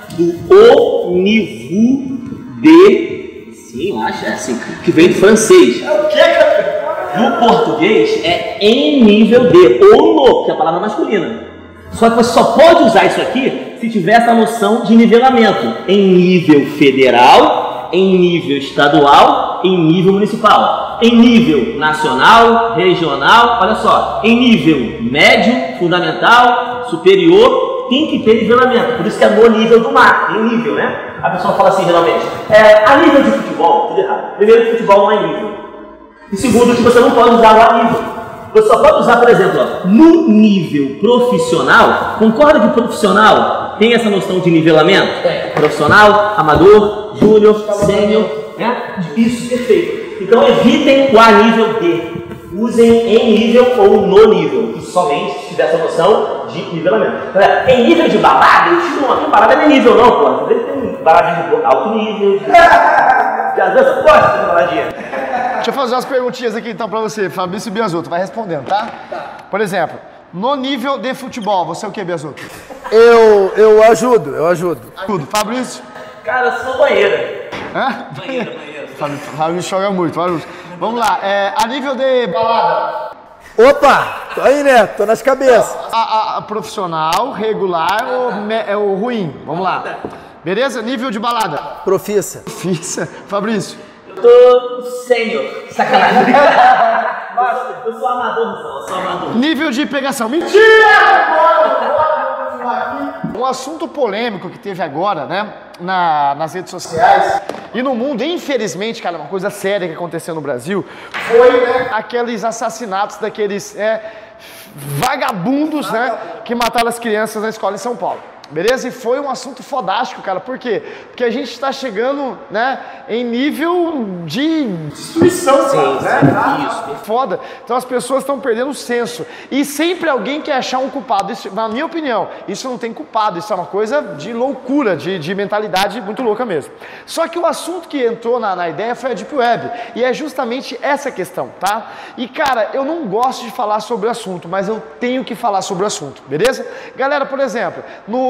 do nível D. Sim, acho assim, que vem do francês. É o que, cara? No português é em nível D, ou no, que é a palavra masculina. Só que você só pode usar isso aqui se tiver essa noção de nivelamento em nível federal, em nível estadual, em nível municipal, em nível nacional, regional, olha só, em nível médio, fundamental, superior, tem que ter nivelamento. Por isso que é no nível do mar, em nível, né? A pessoa fala assim geralmente, a nível de futebol, tudo errado. Primeiro, futebol não é nível. E segundo, que você não pode usar o anível. Você só pode usar, por exemplo, ó, no nível profissional. Concorda que o profissional tem essa noção de nivelamento? Profissional, amador, júnior, sênior, né? Isso, perfeito. Então evitem o a nível D. Usem em nível ou no nível, que somente tiver essa noção de nivelamento. Em nível de balada, eu tiro uma parada não é nível não, pô. Tem balada de alto nível, às vezes eu gosto de baladinha. Deixa eu fazer umas perguntinhas aqui então pra você, Fabrício Biasotto, vai respondendo, tá? Por exemplo, no nível de futebol, você é o que, Biasotto? Eu ajudo. Tudo. Fabrício? Cara, eu sou banheira. Hã? Banheira. Fabrício joga muito, Fabrício. Vamos lá, a nível de balada. Opa, tô aí, né? Tô nas cabeças. A profissional, regular ou ruim? Vamos lá. Beleza? Nível de balada. Profissa. Fabrício? Eu tô sênior. Sacanagem. Eu sou amador, não. Eu sou amador. Nível de pegação. Mentira! Um assunto polêmico que teve agora, né? Nas redes sociais e no mundo, infelizmente, cara, uma coisa séria que aconteceu no Brasil foi, né, aqueles assassinatos daqueles vagabundos, né, que mataram as crianças na escola em São Paulo. Beleza? E foi um assunto fodástico, cara. Por quê? Porque a gente está chegando, né, em nível de destruição, né? Isso. Foda. Então as pessoas estão perdendo o senso. E sempre alguém quer achar um culpado. Isso, na minha opinião, isso não tem culpado. Isso é uma coisa de loucura, de mentalidade muito louca mesmo. Só que o assunto que entrou na ideia foi a Deep Web. E é justamente essa questão, tá? E, cara, eu não gosto de falar sobre o assunto, mas eu tenho que falar sobre o assunto, beleza? Galera, por exemplo,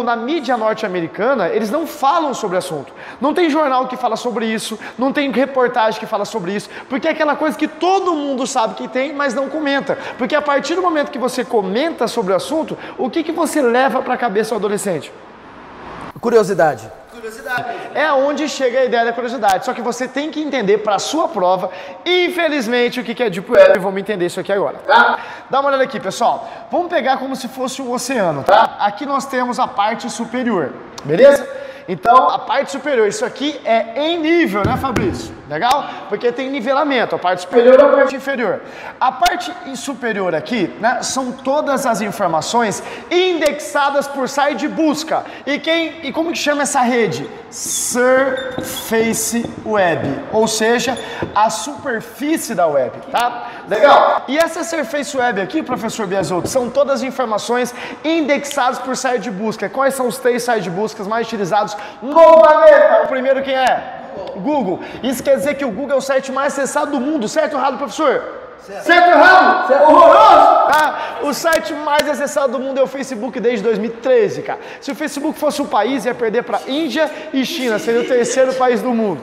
na mídia norte-americana, eles não falam sobre o assunto. Não tem jornal que fala sobre isso, não tem reportagem que fala sobre isso, porque é aquela coisa que todo mundo sabe que tem, mas não comenta. Porque a partir do momento que você comenta sobre o assunto, o que você leva para a cabeça do adolescente? Curiosidade. É onde chega a ideia da curiosidade. Só que você tem que entender para a sua prova, infelizmente, o que é Deep Web. Vamos entender isso aqui agora, tá? Dá uma olhada aqui, pessoal. Vamos pegar como se fosse um oceano, tá? Aqui nós temos a parte superior, beleza? Então, a parte superior, isso aqui é em nível, né, Fabrício? Legal? Porque tem nivelamento, a parte superior e a parte inferior. A parte superior aqui, né, são todas as informações indexadas por site de busca. E como que chama essa rede? Surface Web, ou seja, a superfície da web, tá? Legal? E essa Surface Web aqui, professor Biasotto, são todas as informações indexadas por site de busca. Quais são os 3 sites de busca mais utilizados no planeta? O primeiro quem é? Google. Isso quer dizer que o Google é o site mais acessado do mundo, certo ou errado, professor? Certo ou errado? Certo. Horroroso! Tá? O site mais acessado do mundo é o Facebook desde 2013, cara. Se o Facebook fosse um país, ia perder para Índia e China, seria o 3º país do mundo.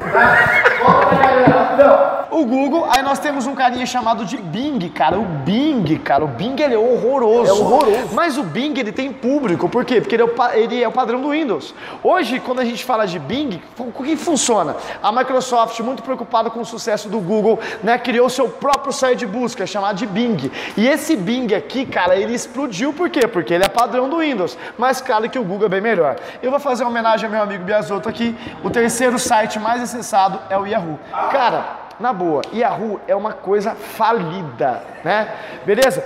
O Google, aí nós temos um carinha chamado de Bing, cara. O Bing, ele é horroroso. É horroroso. Mas o Bing, ele tem público, por quê? Porque ele é o padrão do Windows. Hoje, quando a gente fala de Bing, o que funciona? A Microsoft, muito preocupada com o sucesso do Google, né, criou seu próprio site de busca, chamado de Bing. E esse Bing aqui, cara, ele explodiu, por quê? Porque ele é padrão do Windows. Mas claro que o Google é bem melhor. Eu vou fazer uma homenagem ao meu amigo Biasotto aqui. O 3º site mais acessado é o Yahoo. Cara, na boa, Yahoo é uma coisa falida, né? Beleza?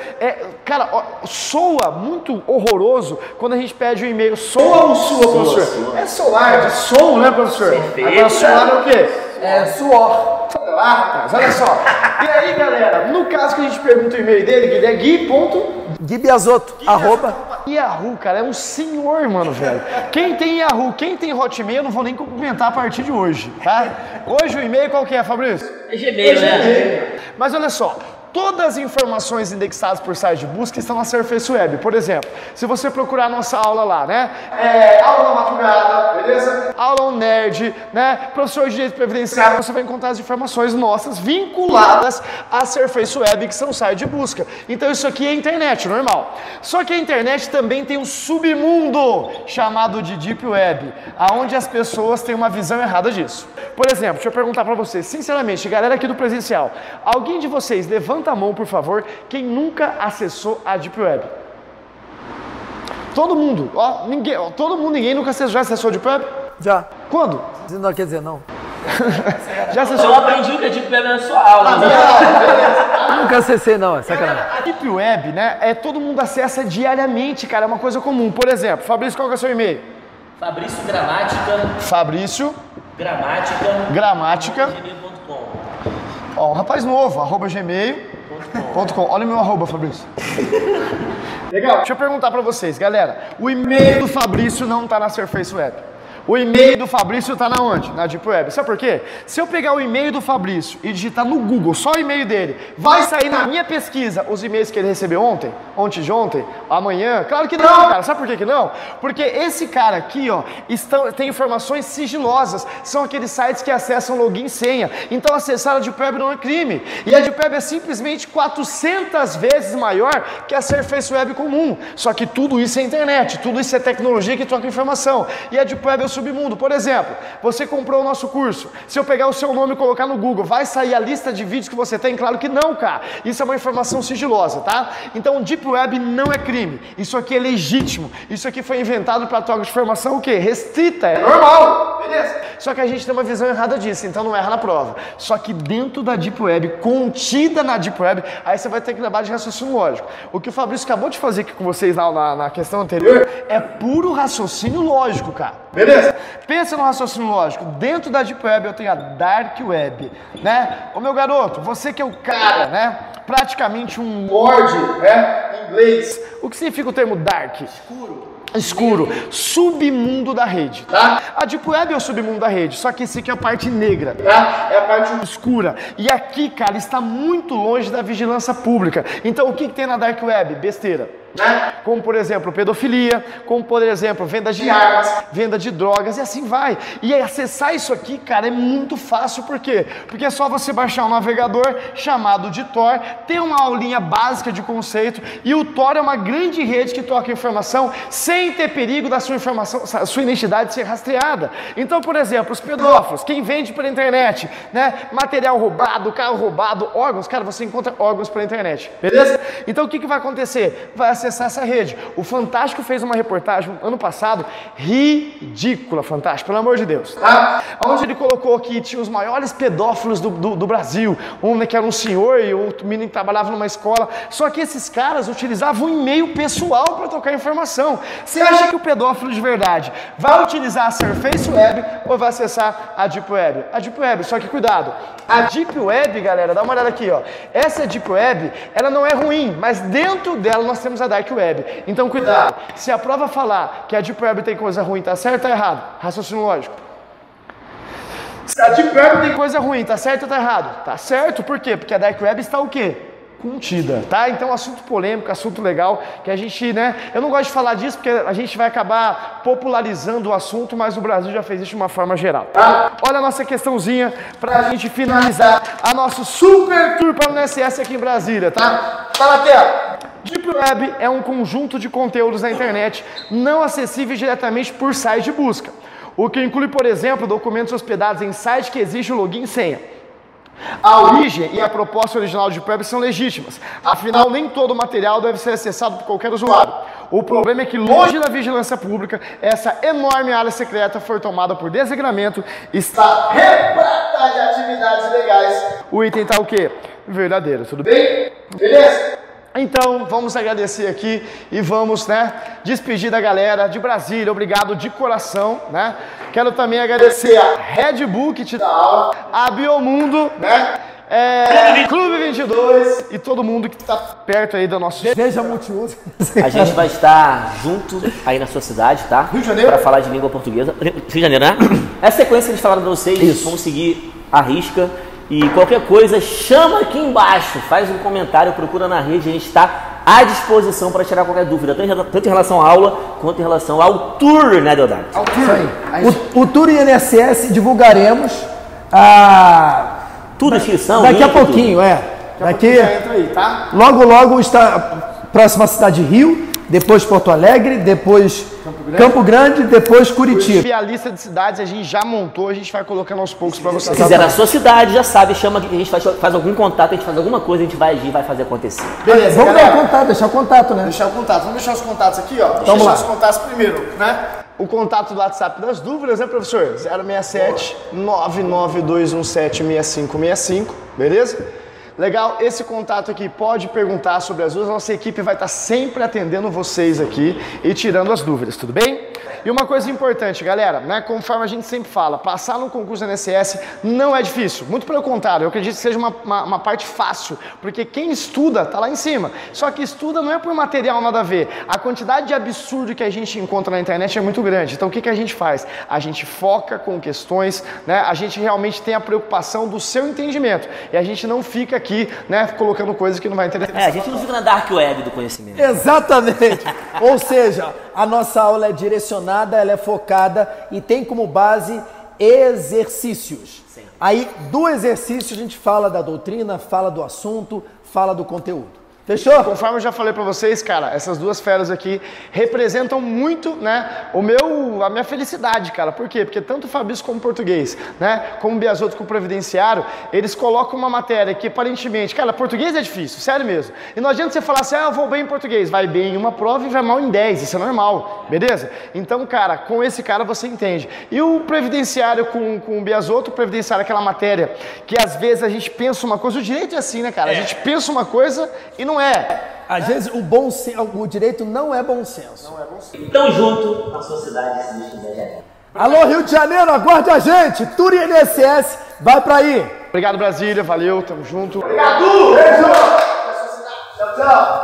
Cara, soa muito horroroso quando a gente pede um e-mail. Soa ou sua, professor? Soa. É soar, de som, né, professor? Perfeito. Agora soar é o quê? É suor. Mas olha só. E aí, galera, no caso que a gente pergunta o e-mail dele, que é Gui Biasotto, Yahoo, cara, é um senhor, mano, velho. Quem tem Yahoo, quem tem Hotmail, eu não vou nem cumprimentar a partir de hoje, tá? Hoje o e-mail qual que é, Fabrício? É Gmail, né? Mas olha só, todas as informações indexadas por site de busca estão na Surface Web. Por exemplo, se você procurar nossa aula lá, né? Aula na madrugada, beleza? Aula nerd, né? Professor de Direito Previdenciário, você vai encontrar as informações nossas vinculadas à Surface Web, que são sites de busca. Então isso aqui é internet, normal. Só que a internet também tem um submundo chamado de Deep Web, aonde as pessoas têm uma visão errada disso. Por exemplo, deixa eu perguntar pra vocês, sinceramente, galera aqui do presencial, alguém de vocês levanta a mão, por favor, quem nunca acessou a Deep Web? Todo mundo, ninguém nunca acessou, já acessou a Deep Web? Já. Quando? Não quer dizer, não. Já acessou? Eu aprendi o que é Deep Web na sua aula. Nunca acessei não, é sacanagem. A Deep Web, né, todo mundo acessa diariamente, cara, é uma coisa comum. Por exemplo, Fabrício, qual que é o seu e-mail? Fabrício Gramática. Fabrício Gramática. gmail.com. Ó, um rapaz novo, @gmail.com. Olha o meu arroba, Fabrício. Legal. Deixa eu perguntar pra vocês, galera. O e-mail do Fabrício não tá na Surface Web. O e-mail do Fabrício tá na onde? Na Deep Web. Sabe por quê? Se eu pegar o e-mail do Fabrício e digitar no Google só o e-mail dele, vai sair na minha pesquisa os e-mails que ele recebeu ontem, de ontem, amanhã? Claro que não, cara. Sabe por que não? Porque esse cara aqui, ó, tem informações sigilosas. São aqueles sites que acessam login e senha. Então acessar a Deep Web não é crime. E a Deep Web é simplesmente 400 vezes maior que a Surface Web comum. Só que tudo isso é internet, tudo isso é tecnologia que troca informação. E a Deep Web é o submundo. Por exemplo, você comprou o nosso curso. Se eu pegar o seu nome e colocar no Google, vai sair a lista de vídeos que você tem? Claro que não, cara. Isso é uma informação sigilosa, tá? Então, Deep Web não é crime. Isso aqui é legítimo. Isso aqui foi inventado para troca de informação o quê? Restrita. É normal. Beleza? Só que a gente tem uma visão errada disso, então não erra na prova. Só que dentro da Deep Web, contida na Deep Web, aí você vai ter que levar de raciocínio lógico. O que o Fabrício acabou de fazer aqui com vocês na questão anterior é puro raciocínio lógico, cara. Beleza? Pensa no raciocínio lógico. Dentro da Deep Web eu tenho a Dark Web, né? Ô meu garoto, você que é o cara, né? Praticamente um lord, né? Em inglês. O que significa o termo dark? Escuro, submundo da rede, tá? A Deep Web é o submundo da rede, só que esse aqui é a parte negra, tá? É a parte escura. E aqui, cara, está muito longe da vigilância pública. Então, o que tem na Dark Web? Besteira. Né? Como, por exemplo, pedofilia, como, por exemplo, venda de armas, venda de drogas e assim vai. E acessar isso aqui, cara, é muito fácil. Por quê? Porque é só você baixar um navegador chamado de Tor, ter uma aulinha básica de conceito, e o Tor é uma grande rede que troca informação sem ter perigo da sua informação, sua identidade ser rastreada. Então, por exemplo, os pedófilos, quem vende pela internet, né? Material roubado, carro roubado, órgãos, cara, você encontra órgãos pela internet, beleza? Então, o que vai acontecer? Vai acessar essa rede. O Fantástico fez uma reportagem ano passado, ridícula, Fantástico, pelo amor de Deus, tá? Onde ele colocou que tinha os maiores pedófilos do Brasil, um que era um senhor e outro menino que trabalhava numa escola, só que esses caras utilizavam um e-mail pessoal para trocar informação. Você acha que o pedófilo de verdade vai utilizar a Surface Web ou vai acessar a Deep Web? A Deep Web, só que cuidado, a Deep Web, galera, dá uma olhada aqui, ó, essa Deep Web, ela não é ruim, mas dentro dela nós temos a Dark Web. Então cuidado, se a prova falar que a Deep Web tem coisa ruim, tá certo ou tá errado? Raciocínio lógico. Se a Deep Web tem coisa ruim, tá certo ou tá errado? Tá certo, por quê? Porque a Dark Web está o quê? Contida, tá? Então, assunto polêmico, assunto legal, que a gente, né, eu não gosto de falar disso porque a gente vai acabar popularizando o assunto, mas o Brasil já fez isso de uma forma geral, tá? Olha a nossa questãozinha pra gente finalizar a nosso super tour para o NSS aqui em Brasília, tá? Tá na tela. Deep Web é um conjunto de conteúdos na internet não acessíveis diretamente por site de busca, o que inclui, por exemplo, documentos hospedados em site que exige o login e senha. A origem e a proposta original de Deep Web são legítimas, afinal nem todo o material deve ser acessado por qualquer usuário. O problema é que longe da vigilância pública, essa enorme área secreta foi tomada por desregramento, está repleta de atividades ilegais. O item tá o quê? Verdadeiro, tudo bem? Beleza? Então, vamos agradecer aqui e vamos, né, despedir da galera de Brasília. Obrigado de coração, né? Quero também agradecer a Red Bull, que te dá aula, a Biomundo, né? Clube 22 e todo mundo que está perto aí do nosso... Veja multiuso. A gente vai estar junto aí na sua cidade, tá? Rio de Janeiro? Para falar de língua portuguesa. Rio de Janeiro, né? Essa sequência que eles falaram para vocês, vão seguir a risca. E qualquer coisa, chama aqui embaixo, faz um comentário, procura na rede, a gente está à disposição para tirar qualquer dúvida, tanto em relação à aula, quanto em relação ao tour, né, Deodato? Ao tour. Isso aí. O tour INSS divulgaremos a... Tudo, inscrição, daqui a pouquinho, tudo. Daqui entra aí, tá? Logo está próxima cidade de Rio, depois Porto Alegre, depois Campo Grande, depois Curitiba. E a lista de cidades a gente já montou, a gente vai colocando aos poucos para vocês. Se quiser na sua cidade, já sabe, chama que a gente faz algum contato, a gente faz alguma coisa, a gente vai agir, vai fazer acontecer. Beleza, vamos dar o contato, deixar o contato, né? Deixar o contato. Vamos deixar os contatos aqui, ó. Vamos lá. Deixar os contatos primeiro, né? o contato do WhatsApp das dúvidas, né, professor? 067 99217 6565, beleza? Legal, esse contato aqui pode perguntar sobre as dúvidas, nossa equipe vai estar sempre atendendo vocês aqui e tirando as dúvidas, tudo bem? E uma coisa importante, galera, né, conforme a gente sempre fala, passar no concurso da INSS não é difícil, muito pelo contrário, eu acredito que seja uma parte fácil, porque quem estuda tá lá em cima, só que estuda não é por material nada a ver, a quantidade de absurdo que a gente encontra na internet é muito grande, então o que a gente faz? A gente foca com questões, né, a gente realmente tem a preocupação do seu entendimento, e a gente não fica aqui, né, colocando coisas que não vai interessar. A gente não fica na dark web do conhecimento. Exatamente. Ou seja, a nossa aula é direcionada, ela é focada e tem como base exercícios. Sim. Aí, do exercício, a gente fala da doutrina, fala do assunto, fala do conteúdo. Fechou? Conforme eu já falei pra vocês, cara, essas duas feras aqui representam muito, né, a minha felicidade, cara. Por quê? Porque tanto o Fabrício como o português, né, como o Biasotto com o previdenciário, eles colocam uma matéria que aparentemente, cara, português é difícil, sério mesmo. E não adianta você falar assim, eu vou bem em português. Vai bem em uma prova e vai mal em 10, isso é normal, beleza? Então, cara, com esse cara você entende. E o previdenciário com o Biasotto, o previdenciário é aquela matéria que às vezes a gente pensa uma coisa, o direito é assim, né, cara? A gente pensa uma coisa e não é. Às vezes o direito não é bom senso. Não é bom senso. Então, junto, a sociedade existe em Janeiro. Alô, Rio de Janeiro, aguarde a gente. Tour INSS, vai pra aí. Obrigado, Brasília. Valeu, tamo junto. Obrigado. Beijo. Tchau, tchau.